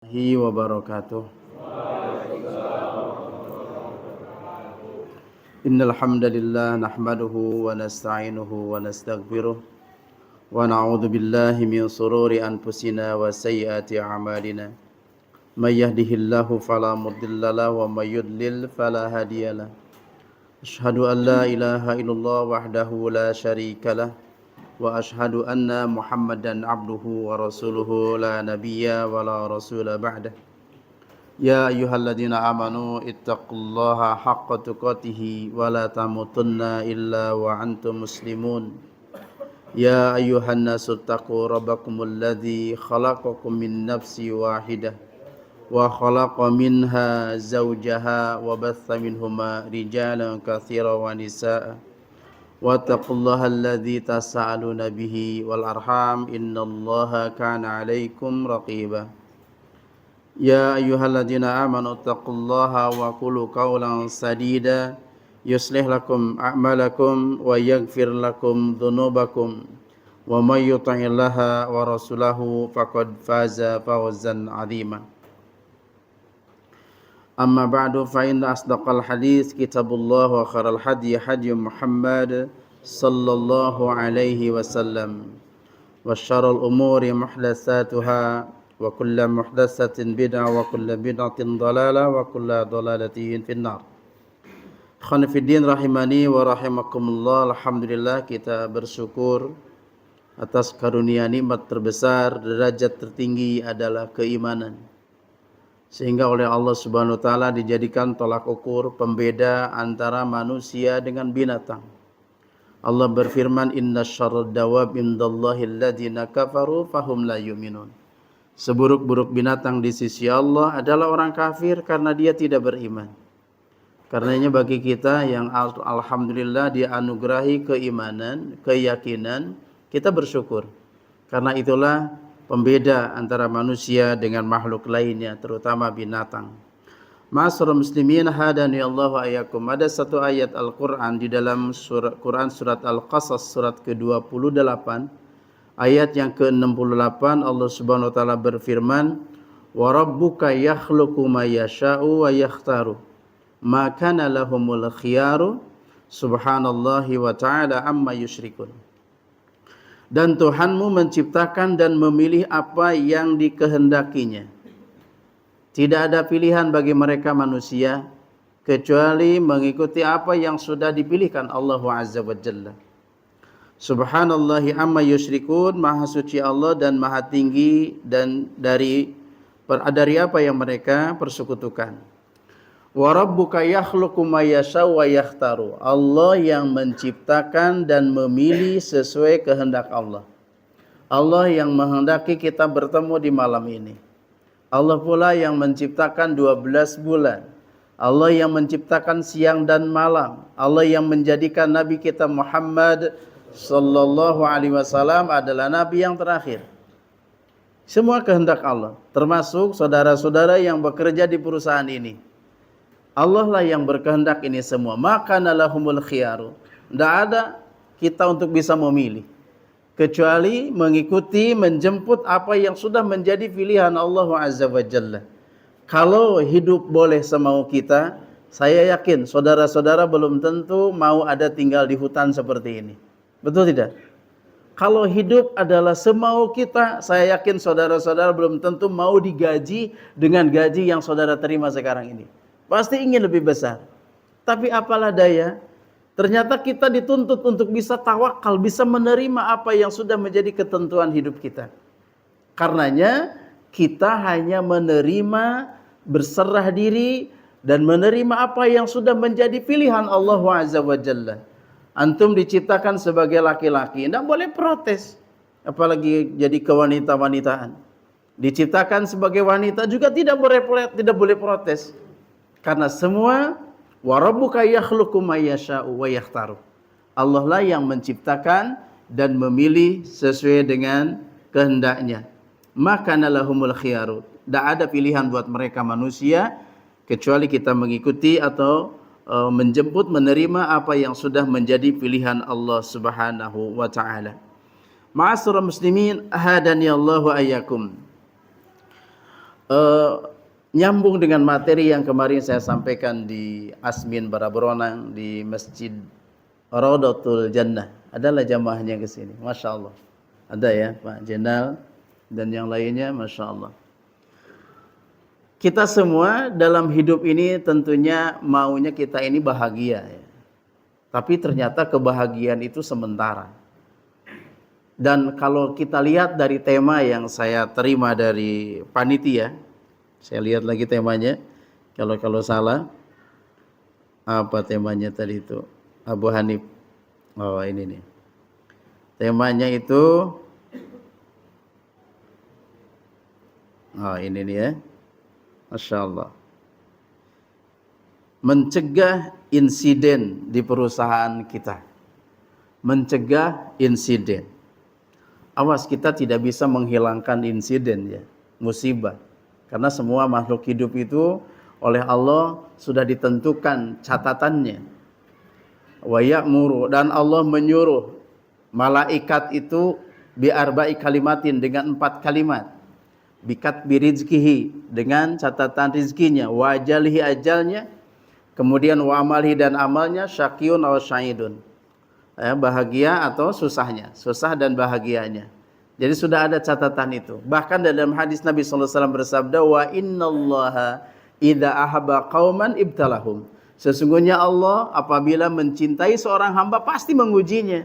Wabarakatuh. Innal hamdalillah nahmaduhu wa nasta'inuhu wa nastaghfiruh wa na'udzu billahi min shururi anfusina wa sayyiati a'malina. May yahdihillahu fala mudilla lahu wa may yudlil fala hadiyalah. Asyhadu an la ilaha illallah wahdahu la syarikalah wa asyhadu anna Muhammadan abduhu wa rasuluhu la nabiyya wa la rasula ba'dah. Ya ayyuhalladzina amanu ittaqullaha haqqa tuqatih wa la tamutunna illa wa antum muslimun. Ya ayyuhan nasu taqu rabbakumul ladzi khalaqakum min nafsin wahidah wa khalaqa minha zawjaha wa batha minhuma rijalan katsiran wa nisaa'a. Wattaqullaha alladzi tasaaluna bihi wal arham innallaha kana 'alaikum raqiba. Ya ayyuhalladzina amanu taqullaha wa qulu qawlan sadida yuslih lakum a'malakum wa yaghfir lakum dhunubakum wa may yuti'illaha wa rasulahu faqad faza fawzan 'azima. Amma ba'du fa inna asdaqal hadits kitabullah wa khairal hadi hadi Muhammad sallallahu alaihi wasallam wa syarrul umuri muhdatsatuha wa kullu muhdatsatin bid'ah wa kullu bid'atin dhalalah wa kullu dhalalatin finnar. Ikhwan fillah rahimani wa rahimakumullah. Alhamdulillah, kita bersyukur atas karunia nikmat terbesar, derajat tertinggi adalah keimanan. Sehingga oleh Allah Subhanahu wa taala dijadikan tolak ukur pembeda antara manusia dengan binatang. Allah berfirman, "Inna syarrad dawab indallahi alladzina kafaru fahum la yu'minun." Seburuk-buruk binatang di sisi Allah adalah orang kafir karena dia tidak beriman. Karenanya bagi kita yang alhamdulillah dianugerahi keimanan, keyakinan, kita bersyukur. Karena itulah pembeda antara manusia dengan makhluk lainnya, terutama binatang. Ma'asyiral muslimin hadani Allah wa iyyakum. Ada satu ayat Al-Qur'an di dalam surat Al-Qasas surat ke-28, ayat yang ke-68, Allah Subhanahu wa taala berfirman, "Wa rabbuka yakhluqu ma yasha'u wa yakhtaru, ma kana lahumul khiyaru, subhanallahi wa ta'ala amma yusyrikun." Dan Tuhanmu menciptakan dan memilih apa yang dikehendakinya. Tidak ada pilihan bagi mereka manusia kecuali mengikuti apa yang sudah dipilihkan Allah Azza wa Jalla. Subhanallahi amma yusyrikun, maha suci Allah dan maha tinggi dan dari apa yang mereka persekutukan. Wa rabbuka yakhluqu ma yasha'u wa yakhtaru. Allah yang menciptakan dan memilih sesuai kehendak Allah. Allah yang menghendaki kita bertemu di malam ini. Allah pula yang menciptakan 12 bulan. Allah yang menciptakan siang dan malam. Allah yang menjadikan Nabi kita Muhammad sallallahu alaihi wasallam adalah nabi yang terakhir. Semua kehendak Allah, termasuk saudara-saudara yang bekerja di perusahaan ini. Allah lah yang berkehendak ini semua. Maka nalahumul khiyaru. Tidak ada kita untuk bisa memilih, kecuali mengikuti, menjemput apa yang sudah menjadi pilihan Allah Azza wa Jalla. Kalau hidup boleh semau kita, saya yakin saudara-saudara belum tentu mau ada tinggal di hutan seperti ini. Betul tidak? Kalau hidup adalah semau kita, saya yakin saudara-saudara belum tentu mau digaji dengan gaji yang saudara terima sekarang ini. Pasti ingin lebih besar. Tapi apalah daya, ternyata kita dituntut untuk bisa tawakal, bisa menerima apa yang sudah menjadi ketentuan hidup kita. Karenanya kita hanya menerima, berserah diri, dan menerima apa yang sudah menjadi pilihan Allah Azza wa Jalla. Antum diciptakan sebagai laki-laki, tidak boleh protes. Apalagi jadi kewanita-wanitaan. Diciptakan sebagai wanita juga tidak boleh protes. Karena semua wa rabbuka yakhluqu ma yasha'u wa yakhtaru. Allah lah yang menciptakan dan memilih sesuai dengan kehendaknya. Maka nalahumul khiyaru. Tidak ada pilihan buat mereka manusia kecuali kita mengikuti atau menjemput, menerima apa yang sudah menjadi pilihan Allah Subhanahu wa taala. Ma'asyiral muslimin hadani Allah wa iyyakum. Eh, Nyambung dengan materi yang kemarin saya sampaikan di Asmin Baraberonang di Masjid Raudatul Jannah. Adalah jamaahnya ke sini, Masya Allah. Ada ya Pak Jenal dan yang lainnya, Masya Allah. Kita semua dalam hidup ini tentunya maunya kita ini bahagia ya. Tapi ternyata kebahagiaan itu sementara. Dan kalau kita lihat dari tema yang saya terima dari panitia, saya lihat lagi temanya. Kalau salah, apa temanya tadi itu? Abu Hanif. Oh ini nih. Temanya itu, oh ini nih ya. Masya Allah. Mencegah insiden di perusahaan kita. Mencegah insiden. Awas, kita tidak bisa menghilangkan insiden ya, musibah. Karena semua makhluk hidup itu oleh Allah sudah ditentukan catatannya. Wa ya'muru, dan Allah menyuruh malaikat itu bi arba'i kalimatin, dengan 4 kalimat. Bikat birizkihi, dengan catatan rizkinya, wa ajalihi, ajalnya, kemudian wa amalihi, dan amalnya, syaqiyun aw sa'idun. Bahagia atau susahnya, susah dan bahagianya. Jadi sudah ada catatan itu. Bahkan dalam hadis Nabi SAW bersabda, wa innallaha idza ahabba qauman ibtalahum. Sesungguhnya Allah apabila mencintai seorang hamba pasti mengujinya.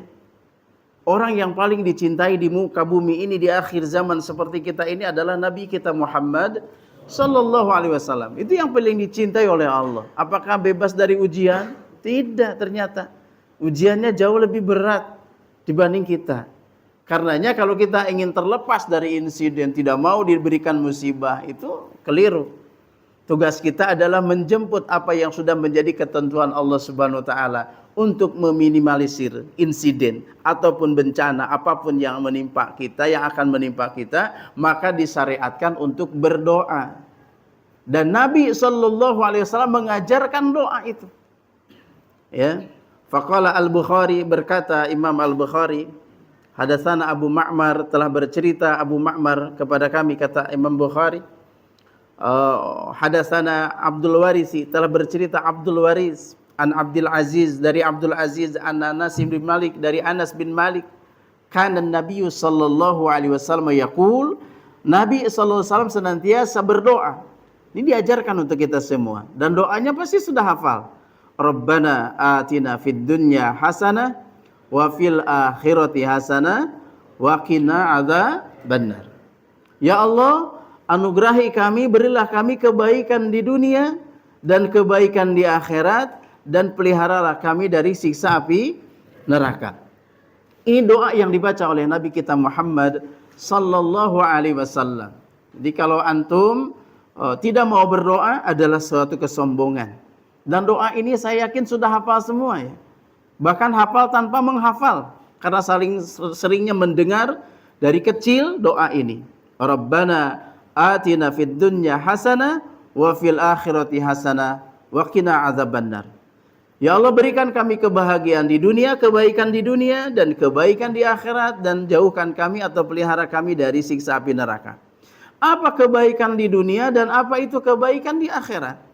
Orang yang paling dicintai di muka bumi ini di akhir zaman seperti kita ini adalah Nabi kita Muhammad sallallahu alaihi wasallam. Itu yang paling dicintai oleh Allah. Apakah bebas dari ujian? Tidak, ternyata. Ujiannya jauh lebih berat dibanding kita. Karenanya kalau kita ingin terlepas dari insiden, tidak mau diberikan musibah, itu keliru. Tugas kita adalah menjemput apa yang sudah menjadi ketentuan Allah Subhanahu wa taala untuk meminimalisir insiden ataupun bencana apapun yang menimpa kita, yang akan menimpa kita, maka disyariatkan untuk berdoa. Dan Nabi sallallahu alaihi wasallam mengajarkan doa itu. Ya. Faqala Al-Bukhari, berkata Imam Al-Bukhari, hadatsana Abu Ma'mar, telah bercerita Abu Ma'mar kepada kami, kata Imam Bukhari. Hadatsana Abdul Warisi, telah bercerita Abdul Waris an Abdul Aziz, dari Abdul Aziz an Anas bin Malik, dari Anas bin Malik. Kana Nabi sallallahu alaihi wasallam yaqul, Nabi sallallahu alaihi wasallam senantiasa berdoa. Ini diajarkan untuk kita semua, dan doanya pasti sudah hafal. Rabbana atina fid dunya hasanah wa fil akhirati hasanah wa qina adzabannar. Ya Allah, anugerahi kami, berilah kami kebaikan di dunia dan kebaikan di akhirat, dan peliharalah kami dari siksa api neraka. Ini doa yang dibaca oleh Nabi kita Muhammad sallallahu alaihi wasallam. Jadi kalau antum tidak mau berdoa adalah suatu kesombongan. Dan doa ini saya yakin sudah hafal semua ya. Bahkan hafal tanpa menghafal, karena seringnya mendengar dari kecil doa ini. Rabbana atina fid dunya hasanah wa fil akhirati hasanah wa qina adzabannar. Ya Allah, berikan kami kebahagiaan di dunia, kebaikan di dunia dan kebaikan di akhirat, dan jauhkan kami atau pelihara kami dari siksa api neraka. Apa kebaikan di dunia dan apa itu kebaikan di akhirat?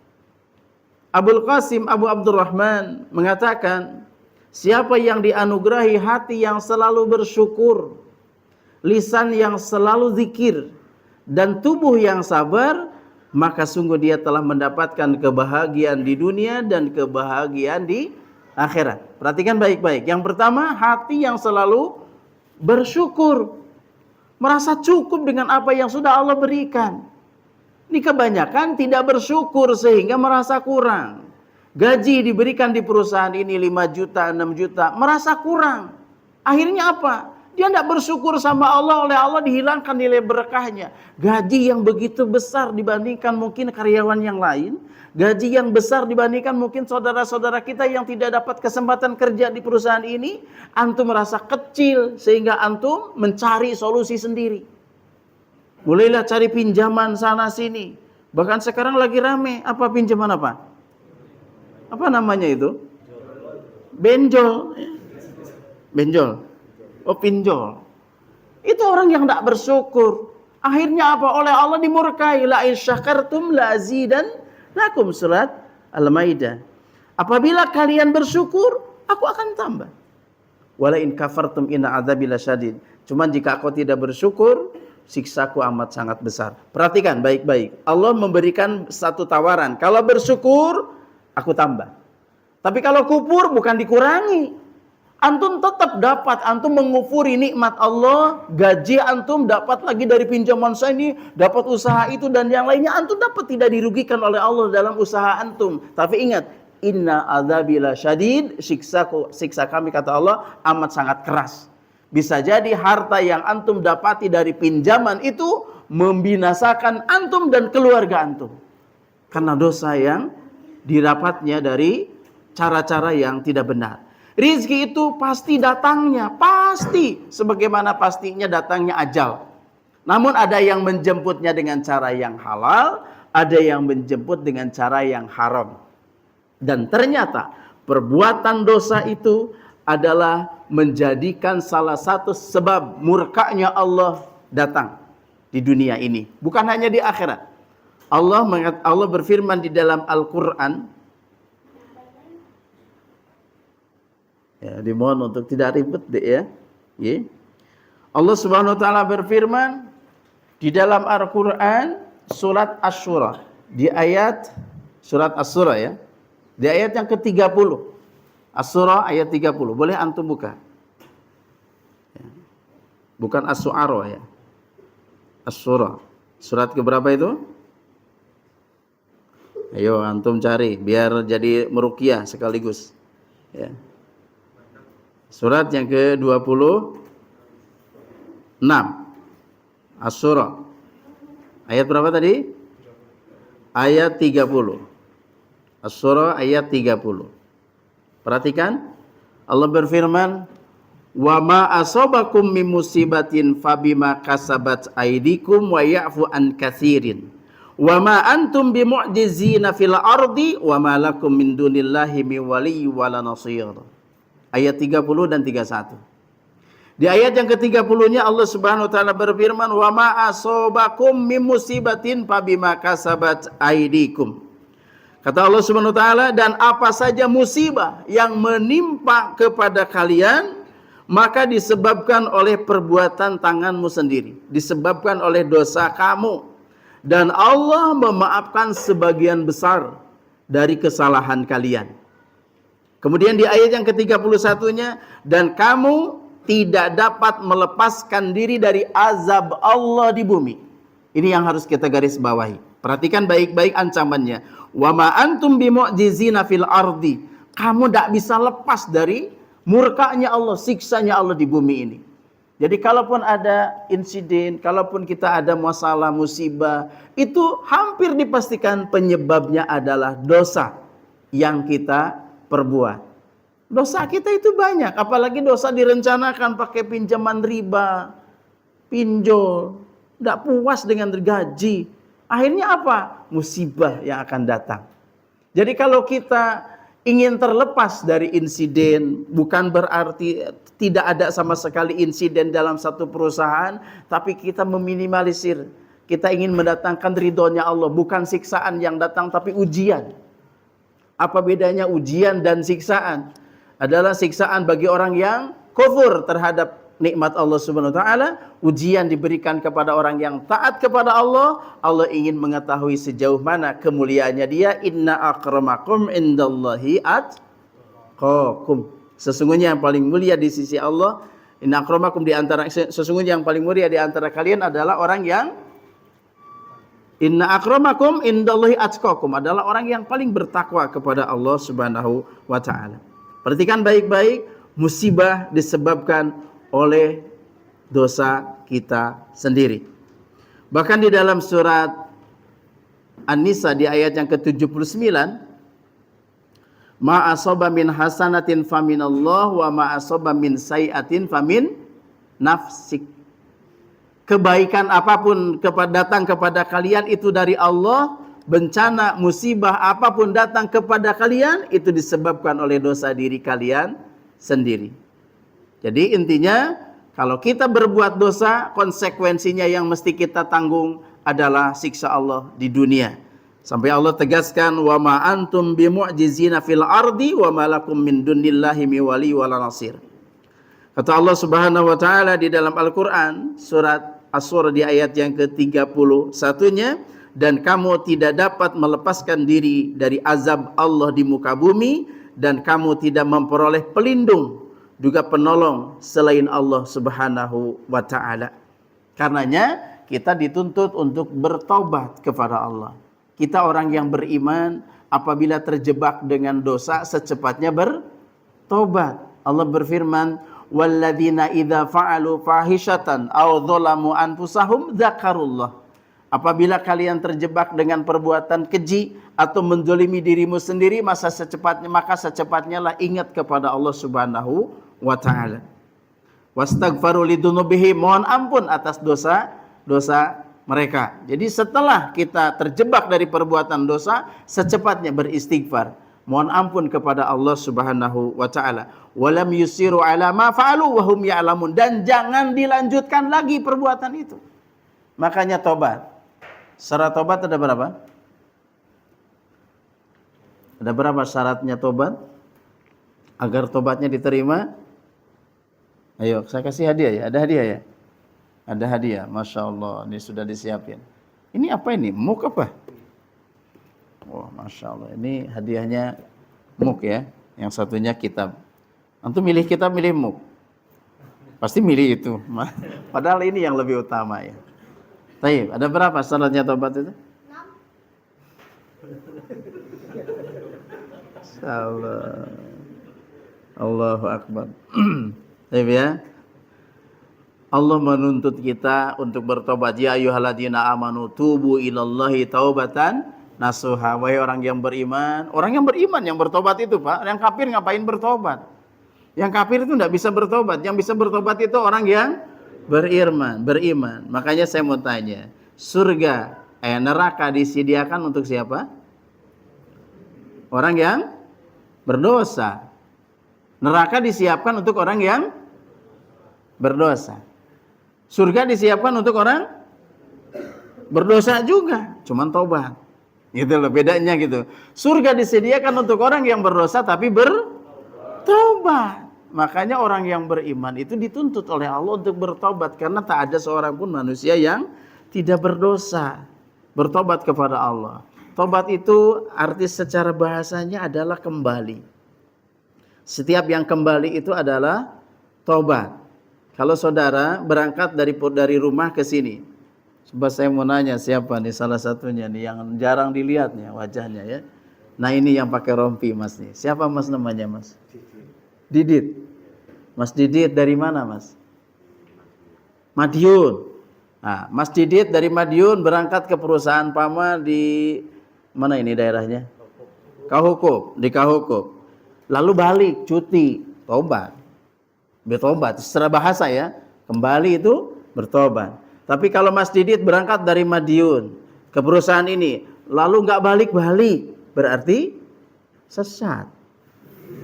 Abul Qasim Abu Abdurrahman mengatakan, siapa yang dianugerahi hati yang selalu bersyukur, lisan yang selalu zikir, dan tubuh yang sabar, maka sungguh dia telah mendapatkan kebahagiaan di dunia dan kebahagiaan di akhirat. Perhatikan baik-baik. Yang pertama, hati yang selalu bersyukur, merasa cukup dengan apa yang sudah Allah berikan. Ini kebanyakan tidak bersyukur sehingga merasa kurang. Gaji diberikan di perusahaan ini 5 juta, 6 juta, merasa kurang. Akhirnya apa? Dia tidak bersyukur sama Allah, oleh Allah dihilangkan nilai berkahnya. Gaji yang begitu besar dibandingkan mungkin karyawan yang lain. Gaji yang besar dibandingkan mungkin saudara-saudara kita yang tidak dapat kesempatan kerja di perusahaan ini. Antum merasa kecil sehingga antum mencari solusi sendiri. Mulailah cari pinjaman sana sini. Bahkan sekarang lagi rame. Apa pinjaman apa? Apa namanya itu? Benjol. Benjol. Oh, pinjol. Itu orang yang tidak bersyukur. Akhirnya apa? Oleh Allah dimurkai. La in syakartum la azidannakum, surat Al-Maidah. Apabila kalian bersyukur, aku akan tambah. Wala in kafartum inna adzabi lasyadid. Cuman jika kau tidak bersyukur, siksaku amat sangat besar. Perhatikan baik-baik. Allah memberikan satu tawaran. Kalau bersyukur, aku tambah. Tapi kalau kufur bukan dikurangi. Antum tetap dapat, antum mengufuri nikmat Allah, gaji antum dapat lagi dari pinjaman saya ini, dapat usaha itu dan yang lainnya, antum dapat, tidak dirugikan oleh Allah dalam usaha antum. Tapi ingat, inna adzabila syadid, siksa kami kata Allah amat sangat keras. Bisa jadi harta yang antum dapati dari pinjaman itu membinasakan antum dan keluarga antum. Karena dosa yang didapatnya dari cara-cara yang tidak benar. Rizki itu pasti datangnya, pasti. Sebagaimana pastinya datangnya ajal. Namun ada yang menjemputnya dengan cara yang halal, ada yang menjemput dengan cara yang haram. Dan ternyata perbuatan dosa itu adalah menjadikan salah satu sebab murkanya Allah datang di dunia ini. Bukan hanya di akhirat. Allah berfirman di dalam Al-Quran, ya, dimohon untuk tidak ribet deh ya. Allah Subhanahu wa taala berfirman di dalam Al-Qur'an surat Asy-Syura di ayat surat Asy-Syura ya. Di ayat yang ke-30. Asy-Syura ayat 30. Boleh antum buka. Ya. Bukan Asy-Syu'ara ya. Asy-Syura. Surat ke berapa itu? Ayo antum cari biar jadi meruqyah sekaligus. Ya. Surat yang ke-26. Asy-Syura. Ayat berapa tadi? Ayat 30. Asy-Syura ayat 30. Perhatikan. Allah berfirman, "Wa ma asabakum min musibatin fabima kasabat aydikum wa ya'fu an katsirin. Wa ma antum bimu'jizina fil ardi wa ma lakum min dunillahi min waliyyin wala nasir." Ayat 30 dan 31. Di ayat yang ke-30-nya Allah Subhanahu wa taala berfirman, "Wa ma asabakum min musibatin fabima kasabat aydikum." Kata Allah Subhanahu wa taala, dan apa saja musibah yang menimpa kepada kalian, maka disebabkan oleh perbuatan tanganmu sendiri, disebabkan oleh dosa kamu. Dan Allah memaafkan sebagian besar dari kesalahan kalian. Kemudian di ayat yang ke-31-nya, dan kamu tidak dapat melepaskan diri dari azab Allah di bumi. Ini yang harus kita garis bawahi. Perhatikan baik-baik ancamannya. Wa ma antum bimu'jizina fil ardi. Kamu tidak bisa lepas dari murkanya Allah, siksanya Allah di bumi ini. Jadi kalaupun ada insiden, kalaupun kita ada masalah musibah, itu hampir dipastikan penyebabnya adalah dosa yang kita perbuat. Dosa kita itu banyak, apalagi dosa direncanakan pakai pinjaman riba, pinjol, tidak puas dengan gaji. Akhirnya apa? Musibah yang akan datang. Jadi kalau kita ingin terlepas dari insiden, bukan berarti tidak ada sama sekali insiden dalam satu perusahaan, tapi kita meminimalisir. Kita ingin mendatangkan ridhonya Allah, bukan siksaan yang datang, tapi ujian. Apa bedanya ujian dan siksaan? Adalah siksaan bagi orang yang kufur terhadap nikmat Allah Subhanahu wa taala. Ujian diberikan kepada orang yang taat kepada Allah. Allah ingin mengetahui sejauh mana kemuliaannya dia. Inna akramakum indallahi atqakum. Sesungguhnya yang paling mulia di sisi Allah, inna akramakum, sesungguhnya yang paling mulia di antara kalian adalah orang yang inna akramakum indallahi atqakum, adalah orang yang paling bertakwa kepada Allah Subhanahu wa taala. Perhatikan baik-baik, musibah disebabkan oleh dosa kita sendiri. Bahkan di dalam surat An-Nisa di ayat yang ke-79, ma asaba min hasanatin faminallah wa ma asaba min sayiatin famin nafsik. Kebaikan apapun datang kepada kalian itu dari Allah. Bencana, musibah apapun datang kepada kalian itu disebabkan oleh dosa diri kalian sendiri. Jadi intinya Kalau kita berbuat dosa, konsekuensinya yang mesti kita tanggung adalah siksa Allah di dunia. Sampai Allah tegaskan, wa ma antum bimu'jizina fil ardi wa ma lakum min dunillahi mi wali wala nasir. Kata Allah Subhanahu wa taala di dalam Al-Qur'an surat As-Surah di ayat yang ke-31-nya, dan kamu tidak dapat melepaskan diri dari azab Allah di muka bumi, dan kamu tidak memperoleh pelindung juga penolong selain Allah Subhanahu wa taala. Karenanya kita dituntut untuk bertobat kepada Allah. Kita orang yang beriman, apabila terjebak dengan dosa secepatnya bertobat. Allah berfirman, walladzina idza fa'alu fahishatan aw dzalamu anfusahum dzakarullah. Apabila kalian terjebak dengan perbuatan keji atau menzalimi dirimu sendiri, maka secepatnya lah ingat kepada Allah Subhanahu wa taala. Wastaghfaru lidzunubihim, mohon ampun atas dosa mereka. Jadi setelah kita terjebak dari perbuatan dosa, secepatnya beristighfar, mohon ampun kepada Allah Subhanahu wa taala. Walam yusiru ala ma fa'alu wa hum ya'lamun, dan jangan dilanjutkan lagi perbuatan itu. Makanya tobat. Syarat tobat ada berapa? Ada berapa syaratnya tobat agar tobatnya diterima? Ayo, saya kasih hadiah ya. Ada hadiah ya? Ada hadiah. Masya Allah, ini sudah disiapin. Ini apa ini? Muk apa? Wah, Masya Allah. Ini hadiahnya muk ya. Yang satunya kitab. Antum milih kitab, milih muk. Pasti milih itu. Padahal ini yang lebih utama ya. Baik, ada berapa syaratnya tobat itu? 6. Allah. Allahu Akbar. Baik ya. Allah menuntut kita untuk bertobat. Ya ayyuhalladzina amanu tubu ilallahi taubatan nasuha. Wahai orang yang beriman yang bertobat itu, Pak. Yang kafir ngapain bertobat? Yang kafir itu tidak bisa bertobat. Yang bisa bertobat itu orang yang beriman. Makanya saya mau tanya, surga, neraka disediakan untuk siapa? Orang yang berdosa. Neraka disiapkan untuk orang yang berdosa. Surga disiapkan untuk orang berdosa juga, cuman tobat. Gitu loh bedanya gitu. Surga disediakan untuk orang yang berdosa tapi bertobat. Makanya orang yang beriman itu dituntut oleh Allah untuk bertobat, karena tak ada seorang pun manusia yang tidak berdosa. Bertobat kepada Allah. Tobat itu arti secara bahasanya adalah kembali. Setiap yang kembali itu adalah tobat. Kalau saudara berangkat dari rumah ke sini, coba saya mau nanya siapa nih salah satunya nih yang jarang dilihatnya wajahnya ya. Nah ini yang pakai rompi mas nih. Siapa mas namanya mas? Didit. Mas Didit dari mana mas? Madiun. Nah, Mas Didit dari Madiun berangkat ke perusahaan Pama di mana ini daerahnya? Kahukup, di Kahukup. Lalu balik cuti, tobat. Bertobat, secara bahasa ya, kembali itu bertobat. Tapi kalau Mas Didit berangkat dari Madiun ke perusahaan ini, lalu nggak balik-balik, berarti sesat.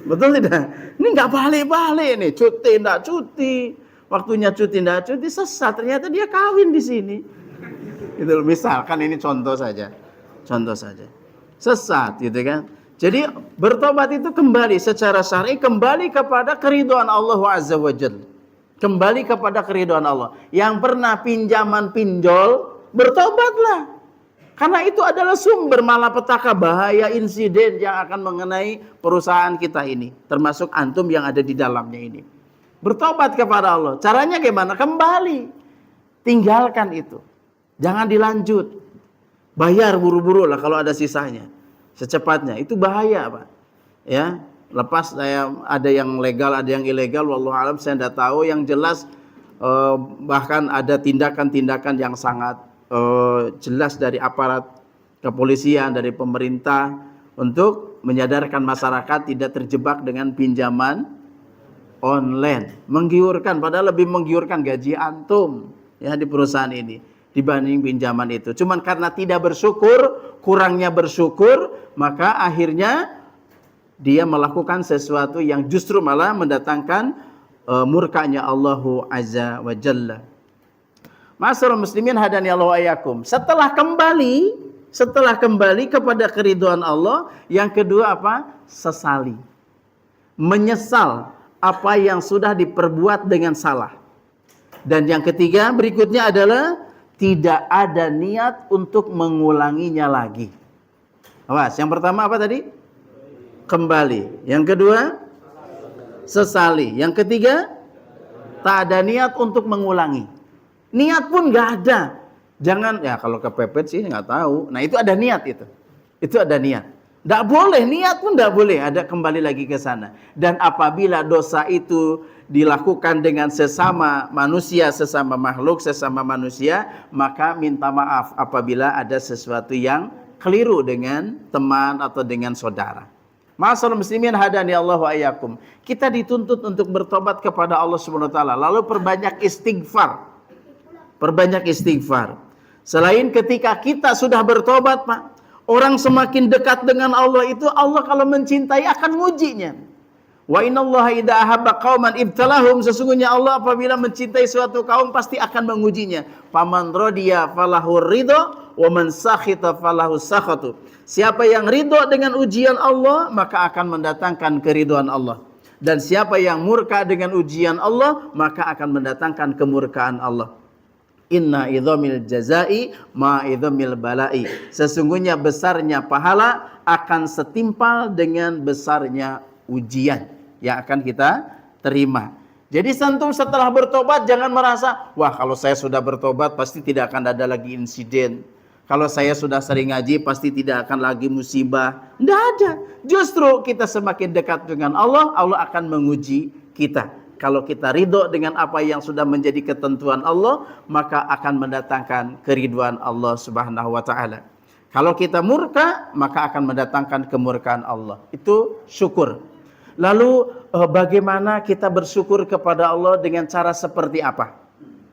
Betul tidak? Ini nggak balik-balik nih, cuti nggak cuti, waktunya cuti nggak cuti, sesat. Ternyata dia kawin di sini. Itu misalkan ini contoh saja, sesat, gitu kan? Jadi bertobat itu kembali secara syar'i, kembali kepada keridhaan Allah Azza wa Jalla. Kembali kepada keridhaan Allah. Yang pernah pinjaman pinjol, bertobatlah. Karena itu adalah sumber malapetaka, bahaya, insiden yang akan mengenai perusahaan kita ini. Termasuk antum yang ada di dalamnya ini. Bertobat kepada Allah. Caranya gimana? Kembali. Tinggalkan itu. Jangan dilanjut. Bayar buru-buru lah kalau ada sisanya. Secepatnya. Itu bahaya, Pak. Ya, lepas ada yang legal, ada yang ilegal, wallahu alam saya tidak tahu. Yang jelas bahkan ada tindakan-tindakan yang sangat jelas dari aparat kepolisian, dari pemerintah untuk menyadarkan masyarakat tidak terjebak dengan pinjaman online. Menggiurkan, padahal lebih menggiurkan gaji antum ya di perusahaan ini dibanding pinjaman itu. Cuman karena tidak bersyukur, kurangnya bersyukur, maka akhirnya dia melakukan sesuatu yang justru malah mendatangkan murkanya Allahu Azza wa Jalla. Ma'asyiral muslimin hadani Allah wa iyyakum. Setelah kembali kepada keridhaan Allah, yang kedua apa? Sesali. Menyesal apa yang sudah diperbuat dengan salah. Dan yang ketiga berikutnya adalah tidak ada niat untuk mengulanginya lagi. Awas, yang pertama apa tadi? Kembali. Yang kedua, sesali. Yang ketiga, tak ada niat untuk mengulangi. Niat pun nggak ada. Jangan, ya kalau kepepet sih nggak tahu. Nah itu ada niat itu. Itu ada niat. Nggak boleh, niat pun nggak boleh. Ada kembali lagi ke sana. Dan apabila dosa itu dilakukan dengan sesama manusia, sesama makhluk, sesama manusia, maka minta maaf apabila ada sesuatu yang keliru dengan teman atau dengan saudara. Ma'asyiral muslimin hadani Allah wa iyyakum. Kita dituntut untuk bertobat kepada Allah Subhanahu wa taala, lalu perbanyak istighfar. Perbanyak istighfar. Selain ketika kita sudah bertobat, Pak, orang semakin dekat dengan Allah itu, Allah kalau mencintai akan ngujinya. Wa innallaha idza ahabba qauman ibtalahum, sesungguhnya Allah apabila mencintai suatu kaum pasti akan mengujinya. Faman radiya falahu ridha wa man sakhita falahu sakhatu. Siapa yang ridho dengan ujian Allah, maka akan mendatangkan keridhaan Allah. Dan siapa yang murka dengan ujian Allah, maka akan mendatangkan kemurkaan Allah. Inna idhamil jazai ma idhamil balai. Sesungguhnya besarnya pahala akan setimpal dengan besarnya ujian yang akan kita terima. Jadi antum setelah bertobat jangan merasa, wah kalau saya sudah bertobat pasti tidak akan ada lagi insiden. Kalau saya sudah sering ngaji pasti tidak akan lagi musibah. Tidak ada. Justru kita semakin dekat dengan Allah, Allah akan menguji kita. Kalau kita ridho dengan apa yang sudah menjadi ketentuan Allah, maka akan mendatangkan keridhaan Allah Subhanahu wa taala. Kalau kita murka, maka akan mendatangkan kemurkaan Allah. Itu syukur. Lalu bagaimana kita bersyukur kepada Allah dengan cara seperti apa?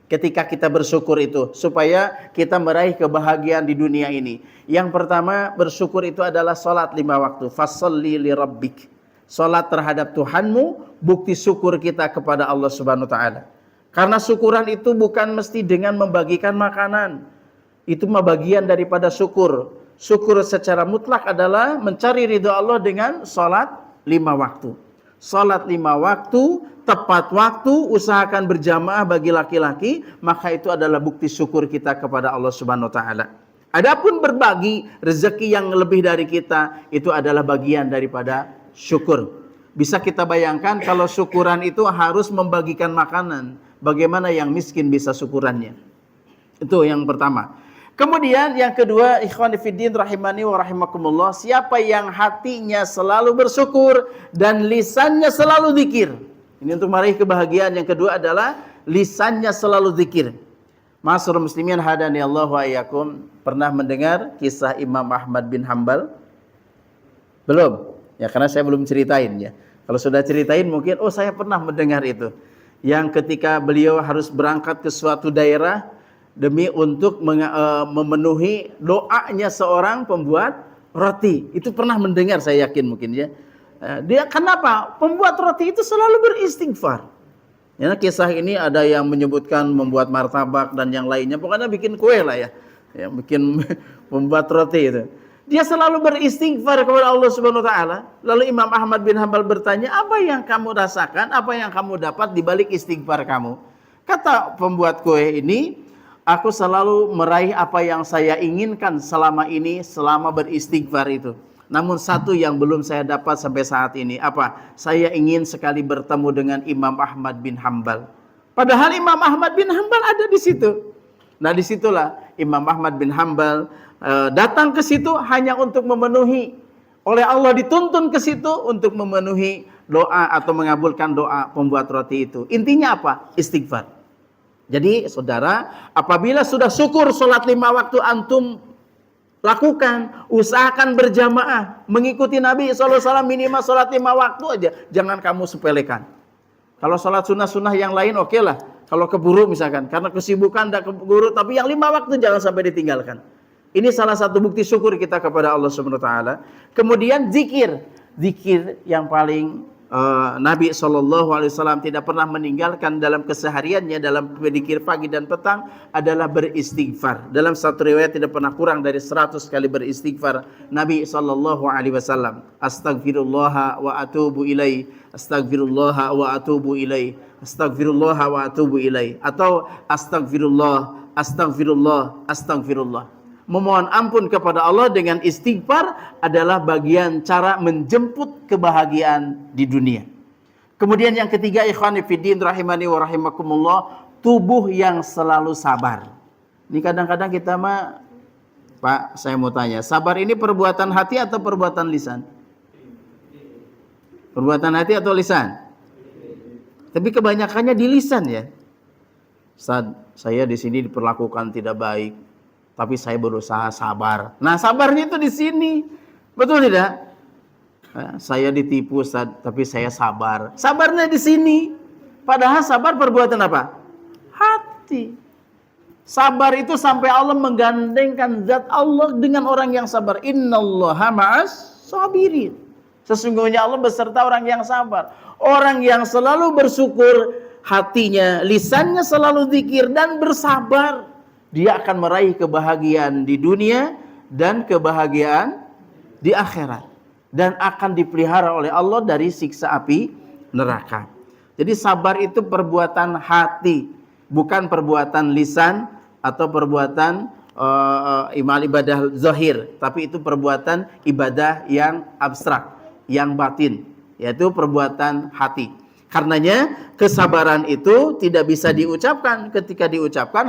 Ketika kita bersyukur itu supaya kita meraih kebahagiaan di dunia ini. Yang pertama, bersyukur itu adalah salat 5 waktu. Fasholli li rabbik. Salat terhadap Tuhanmu, bukti syukur kita kepada Allah Subhanahu wa taala. Karena syukuran itu bukan mesti dengan membagikan makanan. Itu bagian daripada syukur. Syukur secara mutlak adalah mencari ridha Allah dengan salat 5 waktu. Salat 5 waktu, tepat waktu, usahakan berjamaah bagi laki-laki, maka itu adalah bukti syukur kita kepada Allah Subhanahu wa taala. Adapun berbagi rezeki yang lebih dari kita, itu adalah bagian daripada syukur. Bisa kita bayangkan kalau syukuran itu harus membagikan makanan, bagaimana yang miskin bisa syukurannya? Itu yang pertama. Kemudian yang kedua, ikhwani fiddin rahimani wa rahimakumullah, siapa yang hatinya selalu bersyukur dan lisannya selalu zikir. Ini untuk meraih kebahagiaan. Yang kedua adalah lisannya selalu zikir. Ma'asyiral muslimin hadani Allah wa iyyakum. Pernah mendengar kisah Imam Ahmad bin Hanbal? Belum? Ya karena saya belum ceritain ya. Kalau sudah ceritain mungkin, oh saya pernah mendengar itu. Yang ketika beliau harus berangkat ke suatu daerah demi untuk memenuhi doanya seorang pembuat roti. Itu pernah mendengar, saya yakin mungkin ya. Dia kenapa? Pembuat roti itu selalu beristighfar. Ya, kisah ini ada yang menyebutkan membuat martabak dan yang lainnya. Pokoknya bikin kue lah ya. Ya bikin membuat roti itu. Dia selalu beristighfar kepada Allah Subhanahu wa taala. Lalu Imam Ahmad bin Hanbal bertanya, "Apa yang kamu rasakan? Apa yang kamu dapat di balik istighfar kamu?" Kata pembuat kue ini, "Aku selalu meraih apa yang saya inginkan selama ini, selama beristighfar itu. Namun satu yang belum saya dapat sampai saat ini, apa? Saya ingin sekali bertemu dengan Imam Ahmad bin Hanbal." Padahal Imam Ahmad bin Hanbal ada di situ. Nah disitulah Imam Ahmad bin Hanbal datang ke situ hanya untuk memenuhi, oleh Allah dituntun ke situ untuk memenuhi doa atau mengabulkan doa pembuat roti itu. Intinya apa? Istighfar. Jadi saudara, apabila sudah syukur sholat 5 waktu antum lakukan, usahakan berjamaah, mengikuti Nabi SAW minimal sholat 5 waktu aja, jangan kamu sepelekan. Kalau sholat sunnah-sunnah yang lain oke lah, kalau keburu misalkan, karena kesibukan dan keburu, tapi yang 5 waktu jangan sampai ditinggalkan. Ini salah satu bukti syukur kita kepada Allah Subhanahu wa taala. Kemudian zikir yang paling Nabi SAW tidak pernah meninggalkan dalam kesehariannya, dalam berzikir pagi dan petang adalah beristighfar. Dalam satu riwayat tidak pernah kurang dari 100 kali beristighfar Nabi SAW. Astagfirullah wa atubu ilaih, astagfirullah wa atubu ilaih, astagfirullah wa atubu ilaih, atau astagfirullah, astagfirullah, astagfirullah. Memohon ampun kepada Allah dengan istighfar adalah bagian cara menjemput kebahagiaan di dunia. Kemudian yang ketiga, ikhwani fiddin rahimani wa rahimakumullah, tubuh yang selalu sabar. Ini kadang-kadang kita mah, Pak, saya mau tanya, sabar ini perbuatan hati atau perbuatan lisan? Perbuatan hati atau lisan? Tapi kebanyakannya di lisan ya. Ustaz, saya di sini diperlakukan tidak baik, tapi saya berusaha sabar. Nah, sabarnya itu di sini. Betul tidak? Saya ditipu, Ustaz, tapi saya sabar. Sabarnya di sini. Padahal sabar perbuatan apa? Hati. Sabar itu sampai Allah menggandengkan zat Allah dengan orang yang sabar. Innallaha ma'as sabirin. Sesungguhnya Allah beserta orang yang sabar. Orang yang selalu bersyukur, hatinya, lisannya selalu zikir dan bersabar, dia akan meraih kebahagiaan di dunia dan kebahagiaan di akhirat, dan akan dipelihara oleh Allah dari siksa api neraka. Jadi sabar itu perbuatan hati, bukan perbuatan lisan atau perbuatan ibadah zahir, tapi itu perbuatan ibadah yang abstrak, yang batin, yaitu perbuatan hati. Karenanya kesabaran itu tidak bisa diucapkan. Ketika diucapkan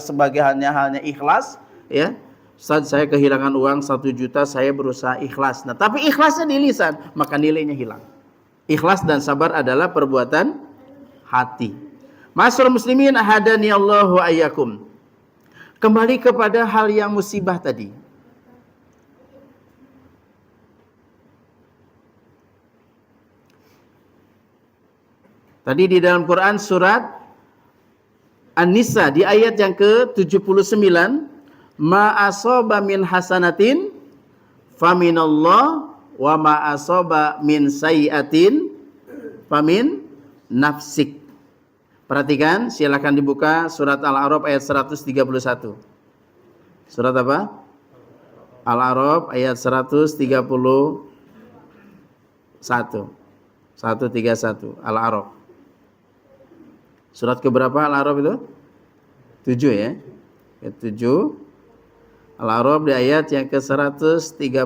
sebagai halnya ikhlas, ya. Saat saya kehilangan uang 1 juta, saya berusaha ikhlas. Nah, tapi ikhlasnya di lisan, maka nilainya hilang. Ikhlas dan sabar adalah perbuatan hati. Ma'asyiral muslimin, hadani Allahu ayyakum. Kembali kepada hal yang musibah tadi. Tadi di dalam Quran surat An-Nisa di ayat yang ke-79, ma asaba min hasanatin faminallah wa ma asaba min sayyi'atin famin nafsik. Perhatikan, silakan dibuka surat Al-A'raf ayat 131. Surat apa? Al-A'raf ayat 131. 131 Al-A'raf. Surat keberapa Al-A'raf itu? 7 ya. Ayat 7. Al-A'raf di ayat yang ke-131.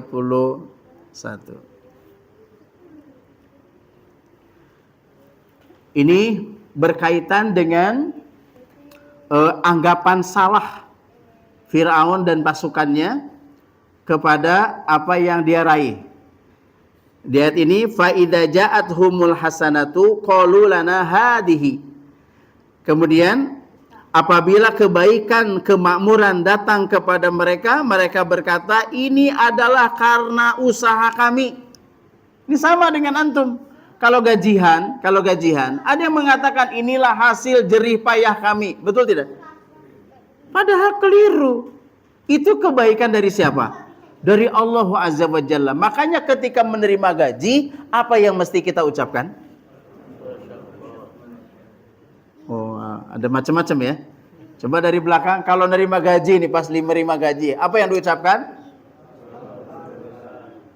Ini berkaitan dengan anggapan salah Fir'aun dan pasukannya kepada apa yang dia raih. Di ayat ini, fa idza ja'athumul hasanatu qalu lana hadhihi. Kemudian apabila kebaikan, kemakmuran datang kepada mereka, mereka berkata, ini adalah karena usaha kami. Ini sama dengan antum. Kalau gajian, ada yang mengatakan inilah hasil jerih payah kami. Betul tidak? Padahal keliru. Itu kebaikan dari siapa? Dari Allah Azza wa Jalla. Makanya ketika menerima gaji, apa yang mesti kita ucapkan? Oh, ada macam-macam ya. Coba dari belakang, kalau nerima gaji nih, pas menerima gaji, apa yang diucapkan?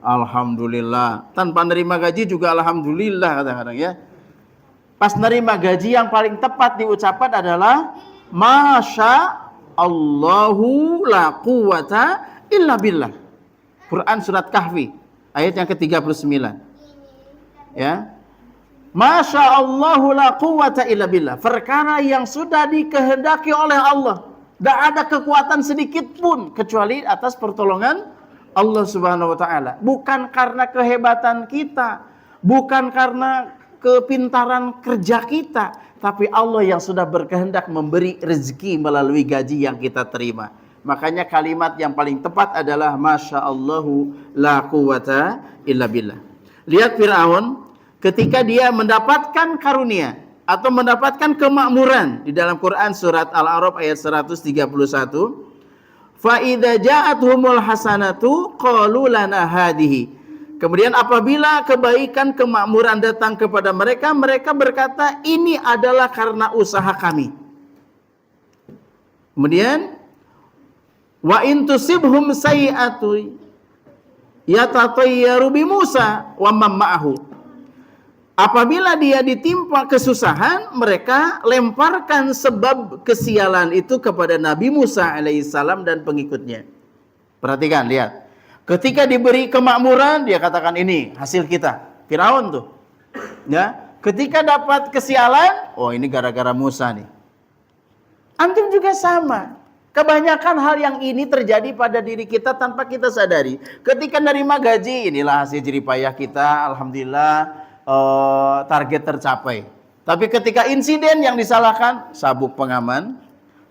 Alhamdulillah. Tanpa nerima gaji juga alhamdulillah kadang-kadang ya. Pas nerima gaji yang paling tepat diucapkan adalah Masya Allahu la quwata illa billah. Quran surat Kahfi ayat yang ke-39. Ya. Masya Allahu la quwata illa billah. Perkara yang sudah dikehendaki oleh Allah, tidak ada kekuatan sedikit pun kecuali atas pertolongan Allah Subhanahu wa taala. Bukan karena kehebatan kita, bukan karena kepintaran kerja kita, tapi Allah yang sudah berkehendak memberi rezeki melalui gaji yang kita terima. Makanya kalimat yang paling tepat adalah Masya Allahu la quwata illa billah. Lihat Fir'aun ketika dia mendapatkan karunia atau mendapatkan kemakmuran di dalam Quran surat Al-A'raf ayat 131. Fa idza ja'atuhumul hasanatu qalu lana hadhihi. Kemudian apabila kebaikan kemakmuran datang kepada mereka, mereka berkata, ini adalah karena usaha kami. Kemudian wa in tusibhum sayyi'atu yatatayyaru bi Musa wa man ma'ahu. Apabila dia ditimpa kesusahan, mereka lemparkan sebab kesialan itu kepada Nabi Musa alaihissalam dan pengikutnya. Perhatikan, lihat. Ketika diberi kemakmuran, dia katakan ini hasil kita. Firaun tuh. Ya, ketika dapat kesialan, oh ini gara-gara Musa nih. Antum juga sama. Kebanyakan hal yang ini terjadi pada diri kita tanpa kita sadari. Ketika nerima gaji, inilah hasil jeripayah kita, alhamdulillah target tercapai. Tapi ketika insiden yang disalahkan, sabuk pengaman,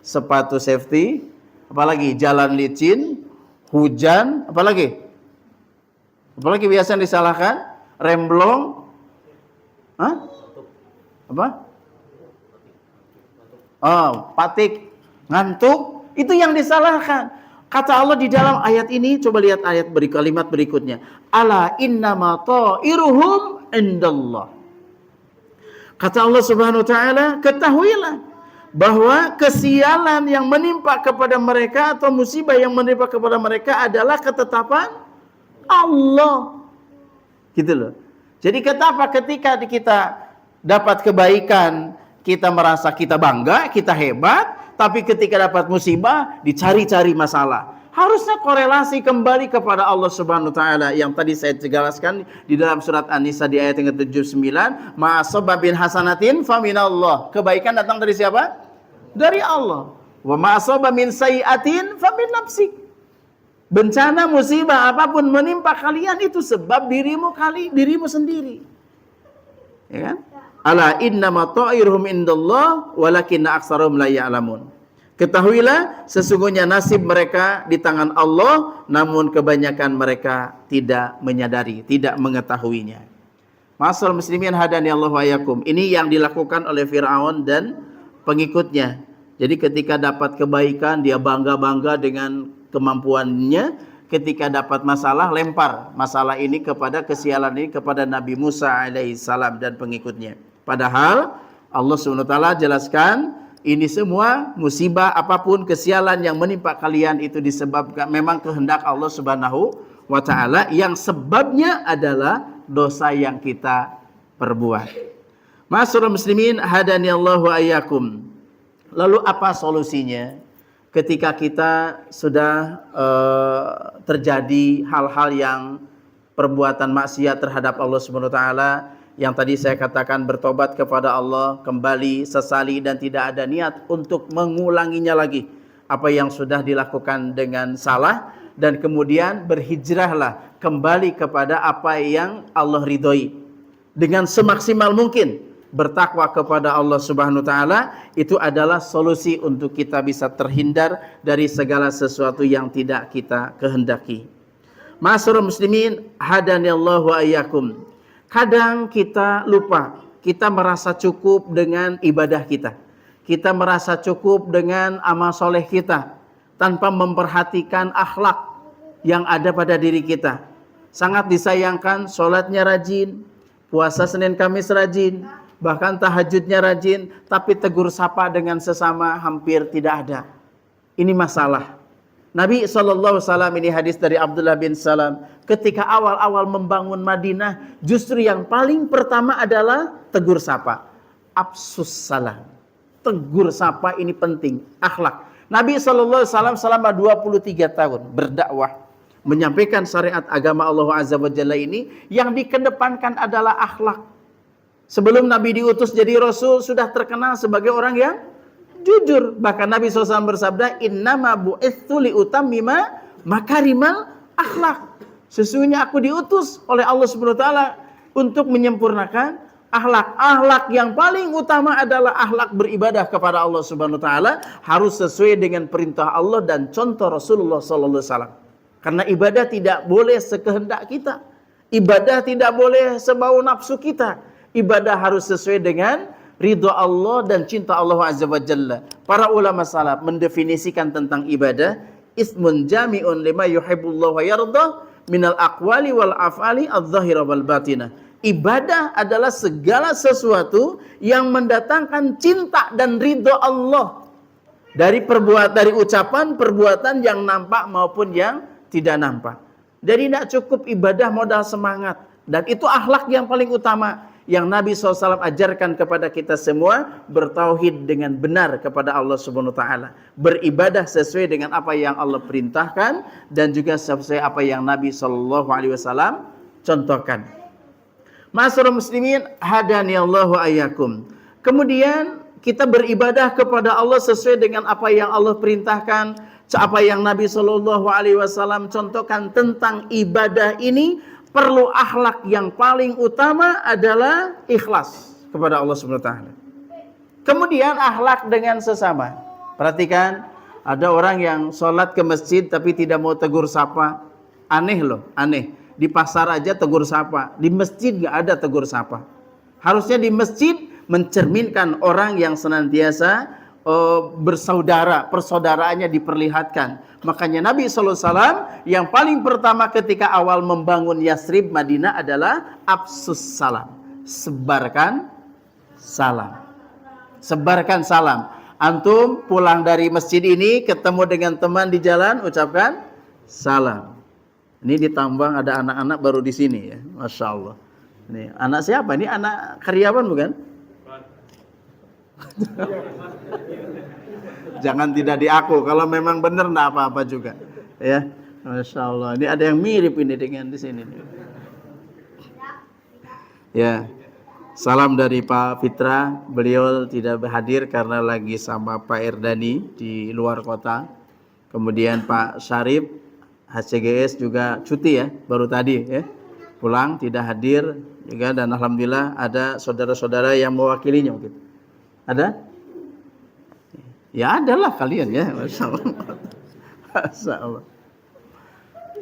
sepatu safety, apalagi jalan licin, hujan, apalagi biasa yang disalahkan, remblong, patik, ngantuk, itu yang disalahkan. Kata Allah di dalam ayat ini, coba lihat ayat kalimat berikutnya. Ala innama ta'iruhum indallah. Kata Allah Subhanahu wa taala, ketahuilah bahwa kesialan yang menimpa kepada mereka atau musibah yang menimpa kepada mereka adalah ketetapan Allah. Gitu loh. Jadi ketika kita dapat kebaikan, kita merasa kita bangga, kita hebat, tapi ketika dapat musibah, dicari-cari masalah. Harusnya korelasi kembali kepada Allah Subhanahu wa taala yang tadi saya jelaskan di dalam surat An-Nisa di ayat yang ke-79, ma'asababin hasanatin faminallah. Kebaikan datang dari siapa? Dari Allah. Wa ma'asaba min sayyi'atin famin nafsik. Bencana musibah apapun menimpa kalian itu sebab dirimu sendiri. Ya kan? Ala innama ta'iruhum indallah walakinna aktsaruhum la ya'lamun. Ketahuilah sesungguhnya nasib mereka di tangan Allah, namun kebanyakan mereka tidak menyadari, tidak mengetahuinya. Ma'asyiral muslimin hadani Allah wa iyyakum. Ini yang dilakukan oleh Firaun dan pengikutnya. Jadi ketika dapat kebaikan dia bangga-bangga dengan kemampuannya, ketika dapat masalah lempar masalah ini kepada kesialan ini kepada Nabi Musa alaihissalam dan pengikutnya. Padahal Allah SWT jelaskan ini semua musibah apapun kesialan yang menimpa kalian itu disebabkan memang kehendak Allah Subhanahu wa taala yang sebabnya adalah dosa yang kita perbuat. Ma'asyiral muslimin hadani Allah wa iyyakum. Lalu apa solusinya ketika kita sudah terjadi hal-hal yang perbuatan maksiat terhadap Allah Subhanahu wa taala? Yang tadi saya katakan bertobat kepada Allah, kembali, sesali dan tidak ada niat untuk mengulanginya lagi apa yang sudah dilakukan dengan salah, dan kemudian berhijrahlah kembali kepada apa yang Allah ridhoi dengan semaksimal mungkin bertakwa kepada Allah Subhanahu wa taala. Itu adalah solusi untuk kita bisa terhindar dari segala sesuatu yang tidak kita kehendaki. Ma'asyiral muslimin hadanallahu wa iyyakum. Kadang kita lupa, kita merasa cukup dengan ibadah kita. Kita merasa cukup dengan amal soleh kita tanpa memperhatikan akhlak yang ada pada diri kita. Sangat disayangkan sholatnya rajin, puasa Senin Kamis rajin, bahkan tahajudnya rajin, tapi tegur sapa dengan sesama hampir tidak ada. Ini masalah. Nabi SAW, ini hadis dari Abdullah bin Salam, ketika awal-awal membangun Madinah, justru yang paling pertama adalah tegur sapa. Afsus salam. Tegur sapa ini penting, akhlak. Nabi SAW selama 23 tahun berdakwah, menyampaikan syariat agama Allah Azza wa Jalla ini, yang dikedepankan adalah akhlak. Sebelum Nabi diutus jadi Rasul, sudah terkenal sebagai orang yang jujur. Bahkan Nabi SAW bersabda, innama bu'ithu liutammima makarimal akhlak. Sesungguhnya aku diutus oleh Allah SWT untuk menyempurnakan akhlak. Akhlak yang paling utama adalah akhlak beribadah kepada Allah SWT. Harus sesuai dengan perintah Allah dan contoh Rasulullah SAW. Karena ibadah tidak boleh sekehendak kita. Ibadah tidak boleh sebau nafsu kita. Ibadah harus sesuai dengan ridha Allah dan cinta Allah Azza wa Jalla. Para ulama salaf mendefinisikan tentang ibadah, ismun jami'un lima yuhibbullah wa yardah minal aqwali wal af'ali adh-dhahira wal batinah. Ibadah adalah segala sesuatu yang mendatangkan cinta dan ridho Allah. Dari ucapan, perbuatan yang nampak maupun yang tidak nampak. Jadi tidak cukup ibadah modal semangat. Dan itu akhlak yang paling utama yang Nabi SAW ajarkan kepada kita semua, bertauhid dengan benar kepada Allah Subhanahu wa taala, beribadah sesuai dengan apa yang Allah perintahkan dan juga sesuai apa yang Nabi SAW contohkan. Ma'asyiral muslimin, hadani Allahu ayyakum. Kemudian kita beribadah kepada Allah sesuai dengan apa yang Allah perintahkan, apa yang Nabi SAW contohkan tentang ibadah ini. Perlu akhlak yang paling utama adalah ikhlas kepada Allah Subhanahu wa taala. Kemudian akhlak dengan sesama. Perhatikan, ada orang yang sholat ke masjid tapi tidak mau tegur sapa. Aneh loh, aneh. Di pasar aja tegur sapa, di masjid nggak ada tegur sapa. Harusnya di masjid mencerminkan orang yang senantiasa bersaudara, persaudaraannya diperlihatkan. Makanya Nabi SAW yang paling pertama ketika awal membangun Yasrib Madinah adalah afsus salam, sebarkan salam, sebarkan salam. Antum pulang dari masjid ini ketemu dengan teman di jalan, ucapkan salam. Ini ditambang ada anak-anak baru di sini ya, masya Allah. Ini anak siapa? Ini anak karyawan bukan? Jangan tidak diaku, kalau memang benar enggak apa-apa juga. Ya, masya Allah. Ini ada yang mirip ini dengan di sini. Ya, salam dari Pak Fitra. Beliau tidak hadir karena lagi sama Pak Erdani di luar kota. Kemudian Pak Syarif HCGS juga cuti ya, baru tadi ya, pulang tidak hadir juga. Dan alhamdulillah ada saudara-saudara yang mewakilinya mungkin. Ada? Ya adalah kalian ya, masya Allah. Masya Allah.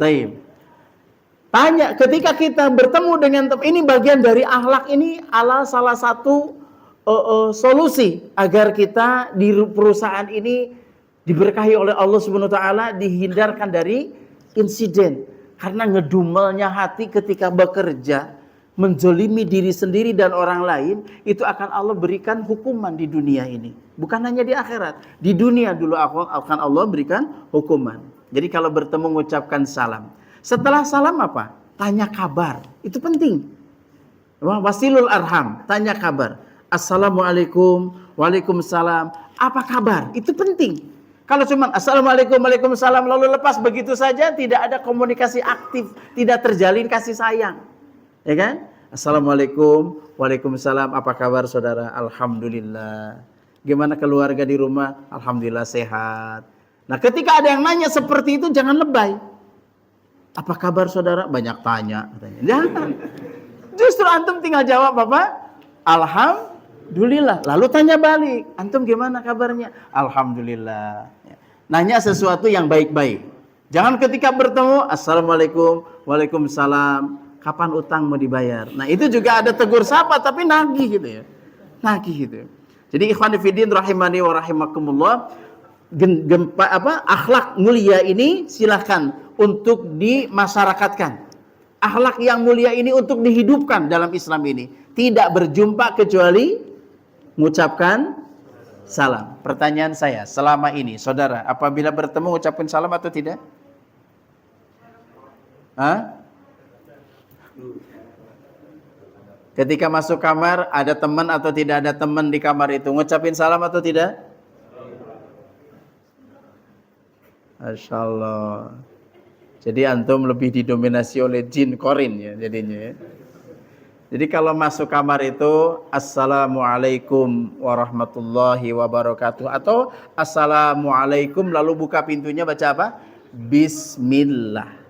Taib. Tanya, ketika kita bertemu dengan ini bagian dari akhlak ini adalah salah satu solusi agar kita di perusahaan ini diberkahi oleh Allah Subhanahu wa taala, dihindarkan dari insiden. Karena ngedumelnya hati ketika bekerja, menzolimi diri sendiri dan orang lain, itu akan Allah berikan hukuman di dunia ini. Bukan hanya di akhirat. Di dunia dulu akan Allah berikan hukuman. Jadi kalau bertemu mengucapkan salam. Setelah salam apa? Tanya kabar. Itu penting. Wasilul arham. Tanya kabar. Assalamualaikum. Waalaikumsalam. Apa kabar? Itu penting. Kalau cuma assalamualaikum, waalaikumsalam lalu lepas begitu saja, tidak ada komunikasi aktif, tidak terjalin kasih sayang. Ya kan? Assalamualaikum, waalaikumsalam, apa kabar saudara? Alhamdulillah. Gimana keluarga di rumah? Alhamdulillah sehat. Nah ketika ada yang nanya seperti itu jangan lebay. Apa kabar saudara? Banyak tanya. Jangan. Justru antum tinggal jawab apa? Alhamdulillah. Lalu tanya balik. Antum gimana kabarnya? Alhamdulillah. Nanya sesuatu yang baik-baik. Jangan ketika bertemu, assalamualaikum, waalaikumsalam. Kapan utang mau dibayar? Nah itu juga ada tegur sapa tapi nagih gitu ya. Nagih gitu. Jadi ikhwan fillah rahimani wa rahimakumullah, akhlak mulia ini silahkan untuk dimasyarakatkan. Akhlak yang mulia ini untuk dihidupkan dalam Islam ini. Tidak berjumpa kecuali mengucapkan salam. Pertanyaan saya, selama ini saudara apabila bertemu ucapkan salam atau tidak? Hah? Ketika masuk kamar ada teman atau tidak ada teman di kamar itu, ngucapin salam atau tidak? Masya Allah. Jadi antum lebih didominasi oleh jin korin ya jadinya ya. Jadi kalau masuk kamar itu assalamualaikum warahmatullahi wabarakatuh atau assalamualaikum lalu buka pintunya baca apa? Bismillah.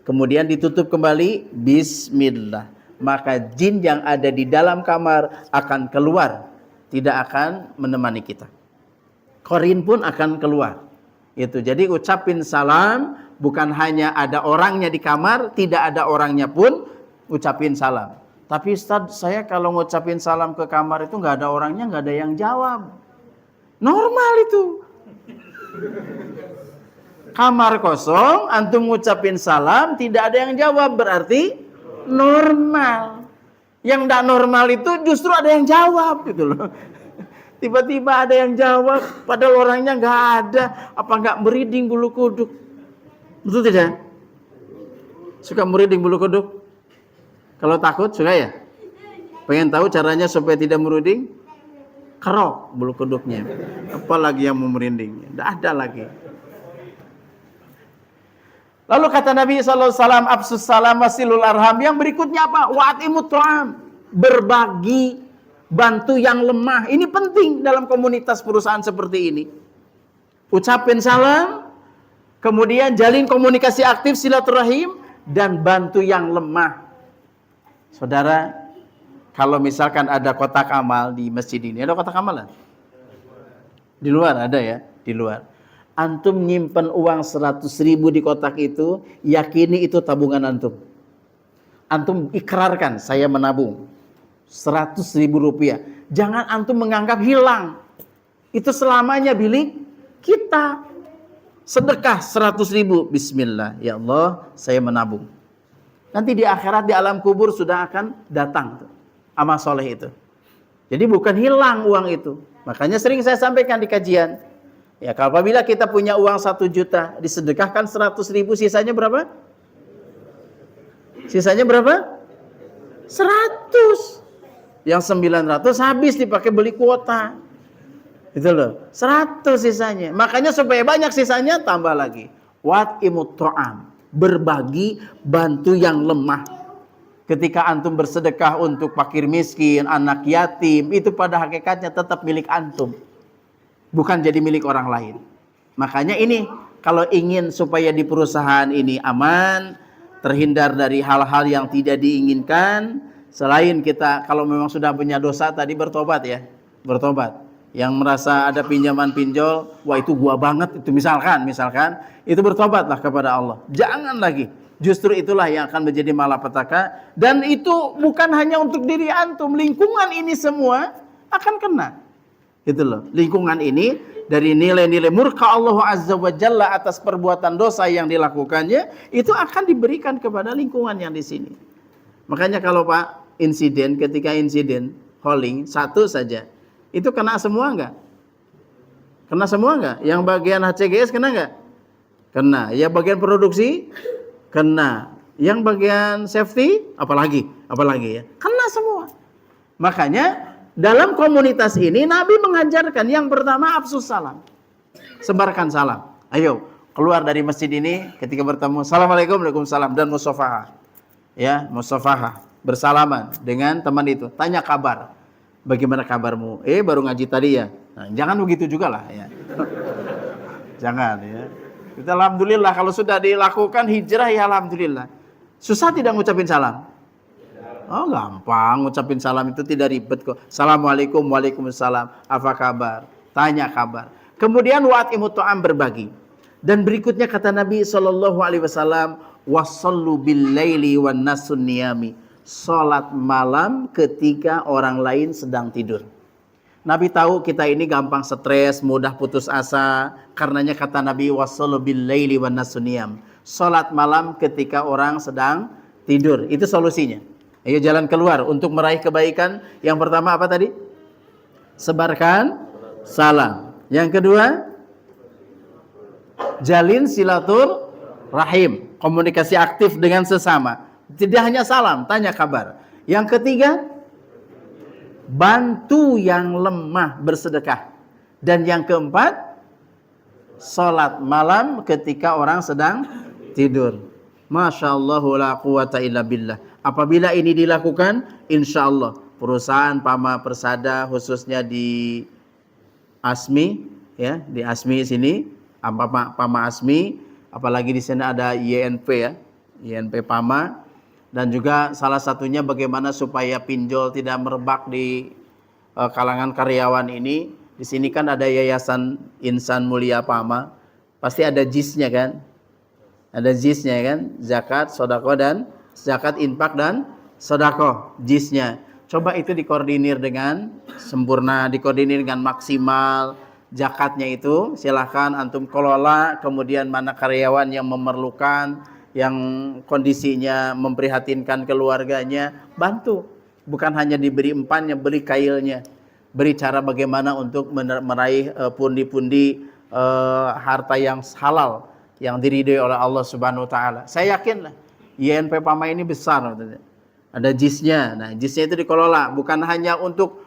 Kemudian ditutup kembali bismillah. Maka jin yang ada di dalam kamar akan keluar, tidak akan menemani kita. Korin pun akan keluar. Itu. Jadi ucapin salam bukan hanya ada orangnya di kamar, tidak ada orangnya pun ucapin salam. Tapi Ustaz, saya kalau ngucapin salam ke kamar itu nggak ada orangnya, nggak ada yang jawab. Normal itu. Kamar kosong, antum ngucapin salam, tidak ada yang jawab, berarti normal. Yang tidak normal itu justru ada yang jawab gitu loh. Tiba-tiba ada yang jawab, padahal orangnya nggak ada. Apa nggak merinding bulu kuduk? Betul tidak? Suka merinding bulu kuduk? Kalau takut suka ya? Pengen tahu caranya supaya tidak merinding? Kerok bulu kuduknya. Apalagi yang mau merinding? Tidak ada lagi. Lalu kata Nabi SAW, Absus salam wasilul arham. Yang berikutnya apa? Wa'atimut ta'am. Berbagi, bantu yang lemah. Ini penting dalam komunitas perusahaan seperti ini. Ucapin salam, kemudian jalin komunikasi aktif, silaturahim, dan bantu yang lemah. Saudara, kalau misalkan ada kotak amal di masjid ini, ada kotak amalan? Di luar ada ya, di luar. Antum nyimpen uang 100.000 di kotak itu, yakini itu tabungan antum. Antum ikrarkan, saya menabung 100.000 rupiah. Jangan antum menganggap hilang. Itu selamanya milik kita. Sedekah 100.000. Bismillah, ya Allah, saya menabung. Nanti di akhirat, di alam kubur sudah akan datang amal soleh itu. Jadi bukan hilang uang itu. Makanya sering saya sampaikan di kajian. Ya, kalau apabila kita punya uang 1 juta, disedekahkan 100.000, sisanya berapa? Sisanya berapa? 100. Yang 900 habis dipakai beli kuota. Itu loh. 100 sisanya. Makanya supaya banyak sisanya, tambah lagi. Wa'imut ta'am. Berbagi, bantu yang lemah. Ketika antum bersedekah untuk fakir miskin, anak yatim, itu pada hakikatnya tetap milik antum. Bukan jadi milik orang lain. Makanya ini, kalau ingin supaya di perusahaan ini aman, terhindar dari hal-hal yang tidak diinginkan, selain kita kalau memang sudah punya dosa tadi, bertobat ya. Bertobat. Yang merasa ada pinjaman pinjol, wah itu gua banget, itu misalkan, itu bertobatlah kepada Allah. Jangan lagi. Justru itulah yang akan menjadi malapetaka. Dan itu bukan hanya untuk diri antum, lingkungan ini semua akan kena. Gitu loh. Lingkungan ini dari nilai-nilai murka Allah Azza wa Jalla atas perbuatan dosa yang dilakukannya, itu akan diberikan kepada lingkungan yang di sini. Makanya kalau Pak ketika insiden hauling satu saja, itu kena semua enggak? Kena semua enggak? Yang bagian HCGS kena enggak? Kena. Ya bagian produksi kena. Yang bagian safety apalagi ya. Kena semua. Makanya dalam komunitas ini Nabi mengajarkan yang pertama absus salam. Sebarkan salam. Ayo keluar dari masjid ini ketika bertemu, Assalamualaikum, Waalaikumsalam, dan musafahah. Ya, musafahah, bersalaman dengan teman itu. Tanya kabar. Bagaimana kabarmu? Baru ngaji tadi ya. Nah, jangan begitu juga lah ya. Jangan ya. Kita alhamdulillah kalau sudah dilakukan hijrah ya alhamdulillah. Susah tidak ngucapin salam? Oh gampang, ngucapin salam itu tidak ribet kok. Assalamualaikum, Waalaikumsalam, apa kabar? Tanya kabar. Kemudian wa'imut ta'am, berbagi. Dan berikutnya kata Nabi SAW, wasallu bil laili wan nasun niyami. Salat malam ketika orang lain sedang tidur. Nabi tahu kita ini gampang stres, mudah putus asa. Karenanya kata Nabi, wasallu bil laili wan nasun niyam. Salat malam ketika orang sedang tidur. Itu solusinya. Ayo jalan keluar untuk meraih kebaikan. Yang pertama apa tadi? Sebarkan salam. Yang kedua, jalin silaturahim, komunikasi aktif dengan sesama. Tidak hanya salam, tanya kabar. Yang ketiga, bantu yang lemah, bersedekah. Dan yang keempat, salat malam ketika orang sedang tidur. Masya Allah la quwata illa billah. Apabila ini dilakukan, insya Allah perusahaan Pama Persada khususnya di Asmi, ya di Asmi sini, Pama Asmi, apalagi di sini ada YNP ya, YNP Pama, dan juga salah satunya bagaimana supaya pinjol tidak merebak di kalangan karyawan ini. Di sini kan ada Yayasan Insan Mulia Pama, pasti ada JIS-nya kan? Ada JIS-nya kan, zakat, sodako, dan zakat, infak, dan sodako, JIS-nya. Coba itu dikoordinir dengan sempurna, dikoordinir dengan maksimal, zakatnya itu silahkan antum kelola, kemudian mana karyawan yang memerlukan, yang kondisinya memprihatinkan keluarganya, bantu. Bukan hanya diberi empannya, beri kailnya, beri cara bagaimana untuk meraih pundi-pundi harta yang halal, yang diridhoi oleh Allah Subhanahu wa taala. Saya yakin lah YNP Pama ini besar, ada JIS-nya. Nah, JIS-nya itu dikelola bukan hanya untuk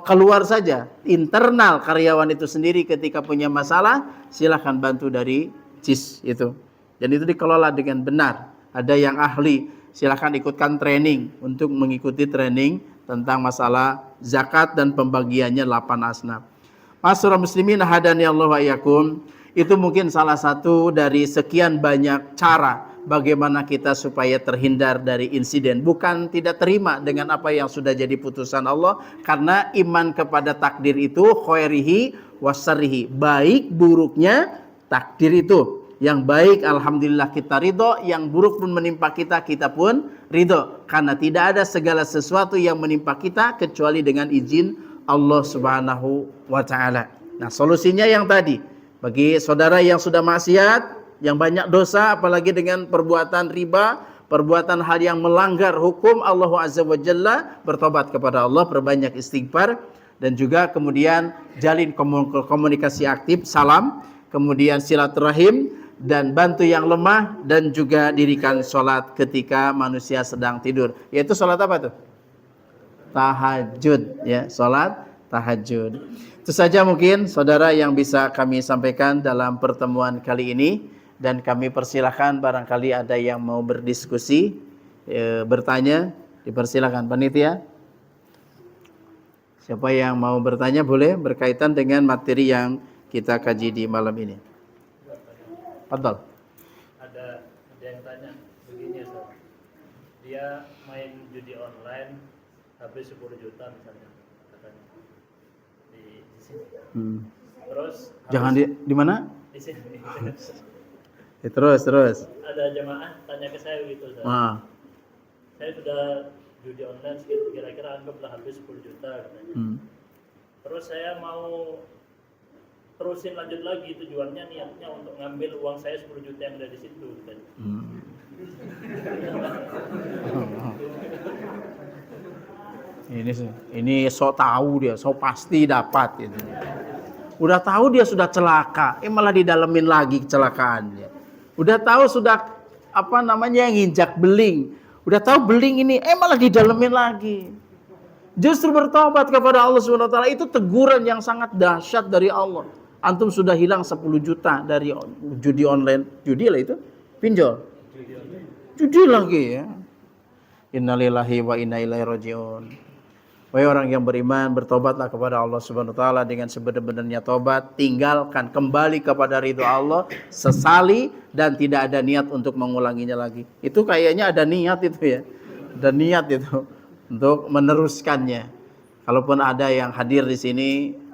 keluar saja, internal karyawan itu sendiri ketika punya masalah silahkan bantu dari JIS itu. Dan itu dikelola dengan benar. Ada yang ahli, silahkan ikutkan training untuk mengikuti training tentang masalah zakat dan pembagiannya 8 asnaf. Ma'asyiral muslimin hadani Allah wa iyyakum, itu mungkin salah satu dari sekian banyak cara bagaimana kita supaya terhindar dari insiden. Bukan tidak terima dengan apa yang sudah jadi putusan Allah, karena iman kepada takdir itu khairihi wasarihi, baik buruknya takdir itu. Yang baik alhamdulillah kita ridho, yang buruk pun menimpa kita, kita pun ridho. Karena tidak ada segala sesuatu yang menimpa kita kecuali dengan izin Allah Subhanahu wa taala. Nah, solusinya yang tadi, bagi saudara yang sudah maksiat, yang banyak dosa, apalagi dengan perbuatan riba, perbuatan hal yang melanggar hukum Allah Azza wa Jalla, bertobat kepada Allah, perbanyak istighfar, dan juga kemudian jalin komunikasi aktif, salam, kemudian silaturahim, dan bantu yang lemah, dan juga dirikan sholat ketika manusia sedang tidur. Yaitu sholat apa tuh? Tahajud, ya, sholat tahajud. Itu saja mungkin saudara yang bisa kami sampaikan dalam pertemuan kali ini, dan kami persilahkan barangkali ada yang mau berdiskusi, bertanya, dipersilahkan panitia. Siapa yang mau bertanya boleh, berkaitan dengan materi yang kita kaji di malam ini. Fadhal. Ada yang tanya begini, Ustaz. Dia main judi online habis 10 juta misalnya, katanya. Di sini. Terus Jangan di mana? Di sini. Terus. Ada jemaah tanya ke saya gitu, Ustaz. Saya sudah judi online kira-kira anggaplah habis 10 juta katanya. Terus saya mau terusin lanjut lagi, tujuannya niatnya untuk ngambil uang saya 10 juta yang ada di situ katanya. Ini sok tahu dia, sok pasti dapat gitu. Udah tahu dia sudah celaka, malah didalemin lagi kecelakaannya. Udah tahu sudah nginjak beling. Udah tahu beling ini, malah didalemin lagi. Justru bertobat kepada Allah Subhanahu wa taala itu teguran yang sangat dahsyat dari Allah. Antum sudah hilang 10 juta dari judi online. Judi lah itu, pinjol. Judi lagi ya. Innalillahi wa inna ilaihi rajiun. Wahai orang yang beriman, bertobatlah kepada Allah Subhanahu wa taala dengan sebenar-benarnya tobat, tinggalkan, kembali kepada ridho Allah, sesali dan tidak ada niat untuk mengulanginya lagi. Itu kayaknya ada niat itu ya. Ada niat itu untuk meneruskannya. Kalaupun ada yang hadir di sini,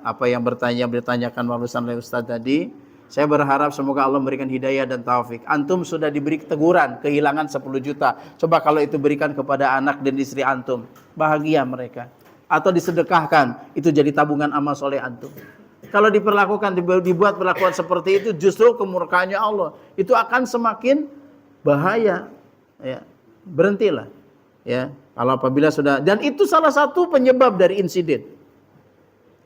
apa yang bertanyakan barusan oleh Ustaz tadi, saya berharap semoga Allah memberikan hidayah dan taufik. Antum sudah diberi teguran, kehilangan 10 juta. Coba kalau itu berikan kepada anak dan istri antum, bahagia mereka. Atau disedekahkan, itu jadi tabungan amal soleh antum. Kalau dibuat perlakuan seperti itu, justru kemurkaannya Allah. Itu akan semakin bahaya. Ya, berhentilah. Ya, kalau apabila sudah, dan itu salah satu penyebab dari insiden.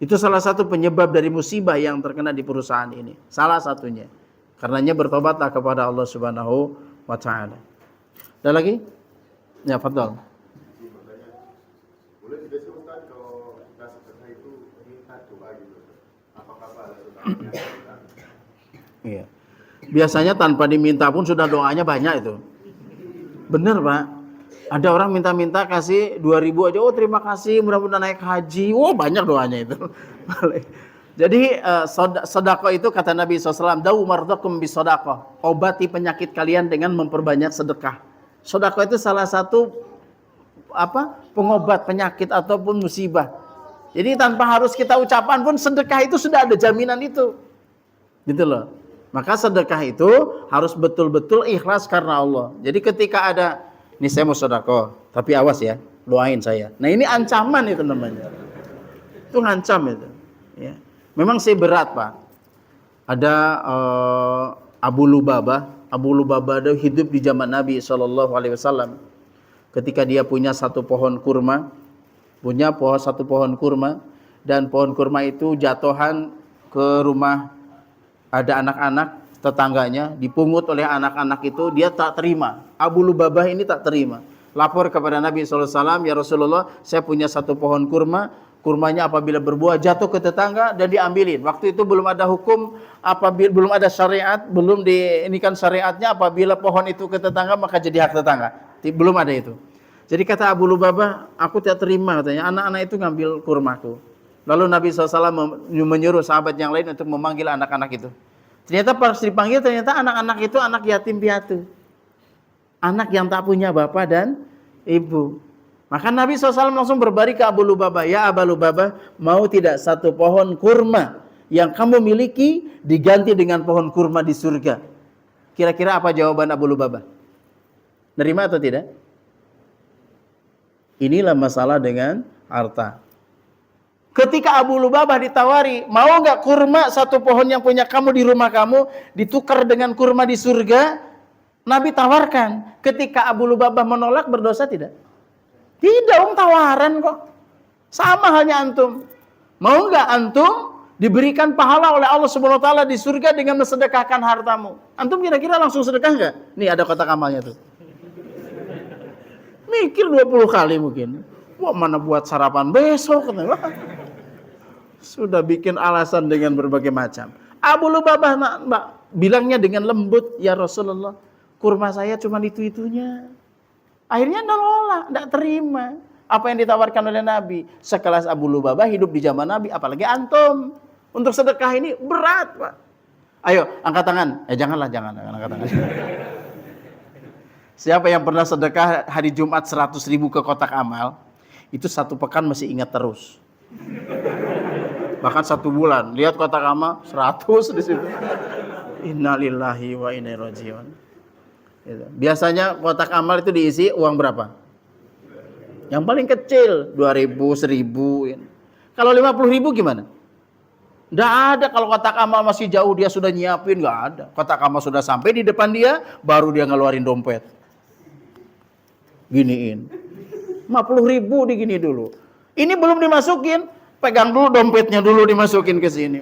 Itu salah satu penyebab dari musibah yang terkena di perusahaan ini. Salah satunya. Karenanya bertobatlah kepada Allah Subhanahu wa taala. Ada lagi? Ya, fadhal. Boleh tidak sih Ustaz kalau kita sedekah itu minta doa gitu? Apakah ada doa? Iya. Biasanya tanpa diminta pun sudah doanya banyak itu. Benar, Pak. Ada orang minta-minta kasih 2.000 aja, oh terima kasih, mudah-mudahan naik haji. Oh banyak doanya itu. Jadi sedekah itu kata Nabi SAW, dawu mardakum bis sedekah. Obati penyakit kalian dengan memperbanyak sedekah. Sedekah itu salah satu pengobat penyakit ataupun musibah. Jadi tanpa harus kita ucapan pun sedekah itu sudah ada jaminan itu. Gitu loh. Maka sedekah itu harus betul-betul ikhlas karena Allah. Jadi ketika ada, ini saya mau sedekah, tapi awas ya, doain saya. Nah ini ancaman itu namanya. Itu ngancam itu. Ya. Memang sih berat, Pak. Ada Abu Lubabah. Abu Lubabah itu hidup di zaman Nabi SAW. Ketika dia punya satu pohon kurma, dan pohon kurma itu jatuhan ke rumah ada anak-anak tetangganya, dipungut oleh anak-anak itu, dia tak terima. Abu Lubabah ini tak terima. Lapor kepada Nabi SAW, ya Rasulullah, saya punya satu pohon kurma, kurmanya apabila berbuah jatuh ke tetangga dan diambilin. Waktu itu belum ada hukum, belum ada syariat, belum diinikan syariatnya, apabila pohon itu ke tetangga maka jadi hak tetangga. Belum ada itu. Jadi kata Abu Lubabah, aku tidak terima, katanya, anak-anak itu ngambil kurmaku. Lalu Nabi SAW menyuruh sahabat yang lain untuk memanggil anak-anak itu. Ternyata pas dipanggil, ternyata anak-anak itu anak yatim piatu. Anak yang tak punya bapak dan ibu. Maka Nabi SAW langsung berbalik ke Abu Lubabah. Ya Abu Lubabah, mau tidak satu pohon kurma yang kamu miliki diganti dengan pohon kurma di surga? Kira-kira apa jawaban Abu Lubabah? Nerima atau tidak? Inilah masalah dengan harta. Ketika Abu Lubabah ditawari, mau nggak kurma satu pohon yang punya kamu di rumah kamu ditukar dengan kurma di surga? Nabi tawarkan. Ketika Abu Lubabah menolak, berdosa tidak? Tidak, tawaran kok. Sama halnya antum. Mau nggak antum diberikan pahala oleh Allah Subhanahu wa taala di surga dengan mensedekahkan hartamu? Antum kira-kira langsung sedekah nggak? Nih ada kotak amalnya tuh. Mikir 20 kali mungkin. Wah, mana buat sarapan besok? Sudah bikin alasan dengan berbagai macam. Abu Lubabah bilangnya dengan lembut, ya Rasulullah, kurma saya cuma itu-itunya. Akhirnya nolak, tidak terima apa yang ditawarkan oleh Nabi. Sekelas Abu Lubabah hidup di zaman Nabi, apalagi antum. Untuk sedekah ini berat, Pak. Ayo, angkat tangan. Jangan angkat tangan. Siapa yang pernah sedekah hari Jumat 100.000 ke kotak amal, itu 1 pekan masih ingat terus. Bahkan 1 bulan, lihat kotak amal 100 di situ. Innalillahi wa inna ilaihi raji'un. Biasanya kotak amal itu diisi uang berapa? Yang paling kecil 2.000, 1.000. Kalau 50.000 gimana? Nggak ada. Kalau kotak amal masih jauh dia sudah nyiapin, nggak ada. Kotak amal sudah sampai di depan dia, baru dia ngeluarin dompet. Giniin. 50.000 digini dulu. Ini belum dimasukin, pegang dulu dompetnya dulu dimasukin ke sini.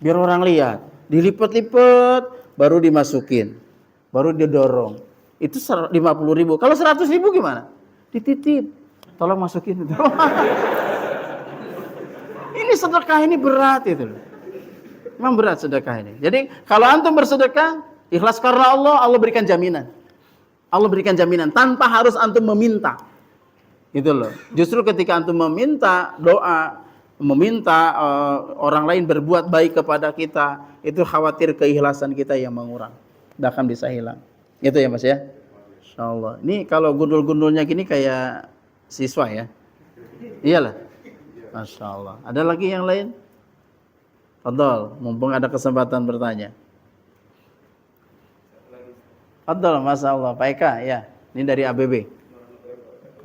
Biar orang lihat. Dilipat-lipat, baru dimasukin. Baru dia dorong. Itu 50.000. Kalau 100.000 gimana? Dititip. Tolong masukin. Ini sedekah ini berat itu. Memang berat sedekah ini. Jadi kalau antum bersedekah, ikhlas karena Allah, Allah berikan jaminan. Allah berikan jaminan tanpa harus antum meminta. Itu loh. Justru ketika antum meminta doa, meminta orang lain berbuat baik kepada kita, itu khawatir keikhlasan kita yang mengurang. Tidak akan bisa hilang. Itu ya Mas ya. Insyaallah. Ini kalau gundul-gundulnya gini kayak siswa ya. Iyalah. Masya Allah. Ada lagi yang lain? Fadol, mumpung ada kesempatan bertanya. Fadol, Masya Allah. Pak Eka, ya. Ini dari ABB.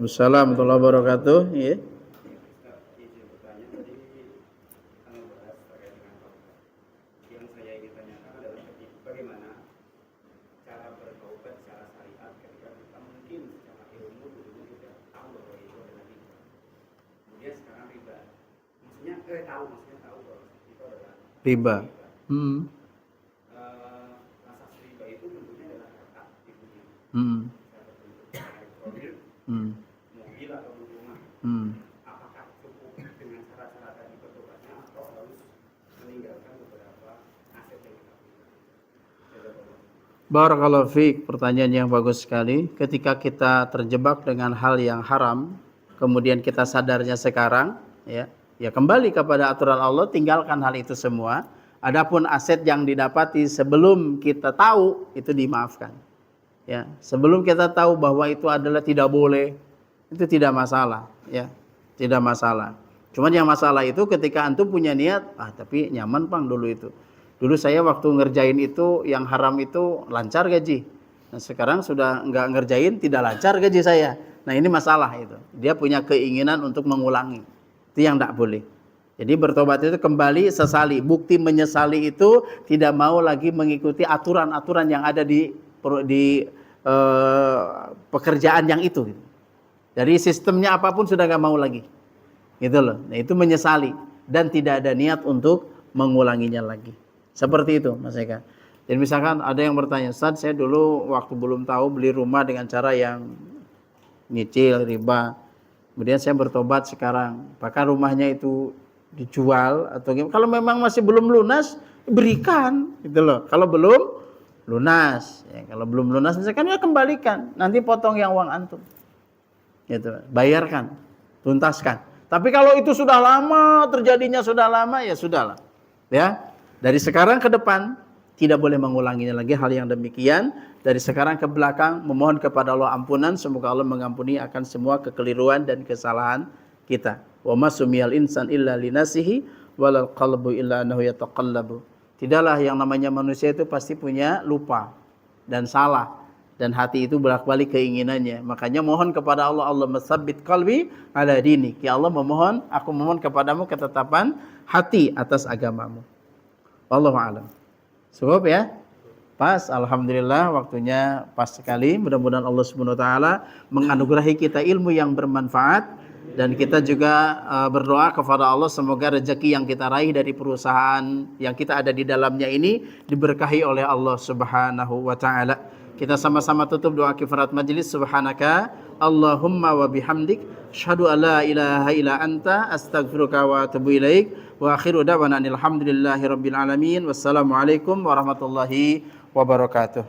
Assalamualaikum warahmatullahi wabarakatuh. Ya. Riba. Asas riba itu tentunya adalah harta ibunya. Mobil atau rumah. Apakah cukup dengan cara-cara tadi bertobatnya atau harus meninggalkan beberapa aset yang kita punya? Barakallahu fiik, pertanyaan yang bagus sekali. Ketika kita terjebak dengan hal yang haram, kemudian kita sadarnya sekarang, ya kembali kepada aturan Allah, tinggalkan hal itu semua. Adapun aset yang didapati sebelum kita tahu, itu dimaafkan. Ya, sebelum kita tahu bahwa itu adalah tidak boleh, itu tidak masalah, ya. Tidak masalah. Cuman yang masalah itu ketika antum punya niat, tapi nyaman Bang dulu itu. Dulu saya waktu ngerjain itu yang haram itu lancar gaji. Nah, sekarang sudah enggak ngerjain, tidak lancar gaji saya. Nah, ini masalah itu. Dia punya keinginan untuk mengulangi. Itu yang tidak boleh. Jadi bertobat itu kembali sesali. Bukti menyesali itu tidak mau lagi mengikuti aturan-aturan yang ada di pekerjaan yang itu. Dari sistemnya apapun sudah nggak mau lagi. Gitu loh. Nah, itu menyesali dan tidak ada niat untuk mengulanginya lagi. Seperti itu, Mas Eka. Jadi misalkan ada yang bertanya, Ustaz, saya dulu waktu belum tahu beli rumah dengan cara yang nyicil, riba. Kemudian saya bertobat sekarang. Apakah rumahnya itu dijual atau gimana? Kalau memang masih belum lunas, berikan, gitu loh. Kalau belum lunas, ya, kalau belum lunas misalkan ya kembalikan, nanti potong yang uang antum, gitu, bayarkan, tuntaskan. Tapi kalau itu sudah lama, terjadinya sudah lama, ya sudahlah, ya. Dari sekarang ke depan tidak boleh mengulanginya lagi hal yang demikian. Dari sekarang ke belakang memohon kepada Allah ampunan, semoga Allah mengampuni akan semua kekeliruan dan kesalahan kita. Wa masumiyal insan illa linasihi walal qalbu illa annahu yataqallabu. Tidaklah yang namanya manusia itu pasti punya lupa dan salah, dan hati itu bolak-balik keinginannya. Makanya mohon kepada Allah, Allahumma tsabbit qalbi ala dinik. Ya Allah, aku memohon kepadamu ketetapan hati atas agamamu. Wallahu a'lam. Cukup ya? Pas, alhamdulillah waktunya pas sekali. Mudah-mudahan Allah Subhanahu wa taala menganugerahi kita ilmu yang bermanfaat. Dan kita juga berdoa kepada Allah semoga rezeki yang kita raih dari perusahaan yang kita ada di dalamnya ini diberkahi oleh Allah Subhanahu wa taala. Kita sama-sama tutup doa kifarat majlis. Subhanaka Allahumma wa bihamdik asyhadu an la ilaha illa anta astaghfiruka wa atubu ilaik. Wa akhiru da'wana alhamdulillahi rabbil alamin. Wassalamualaikum warahmatullahi wabarakatuh.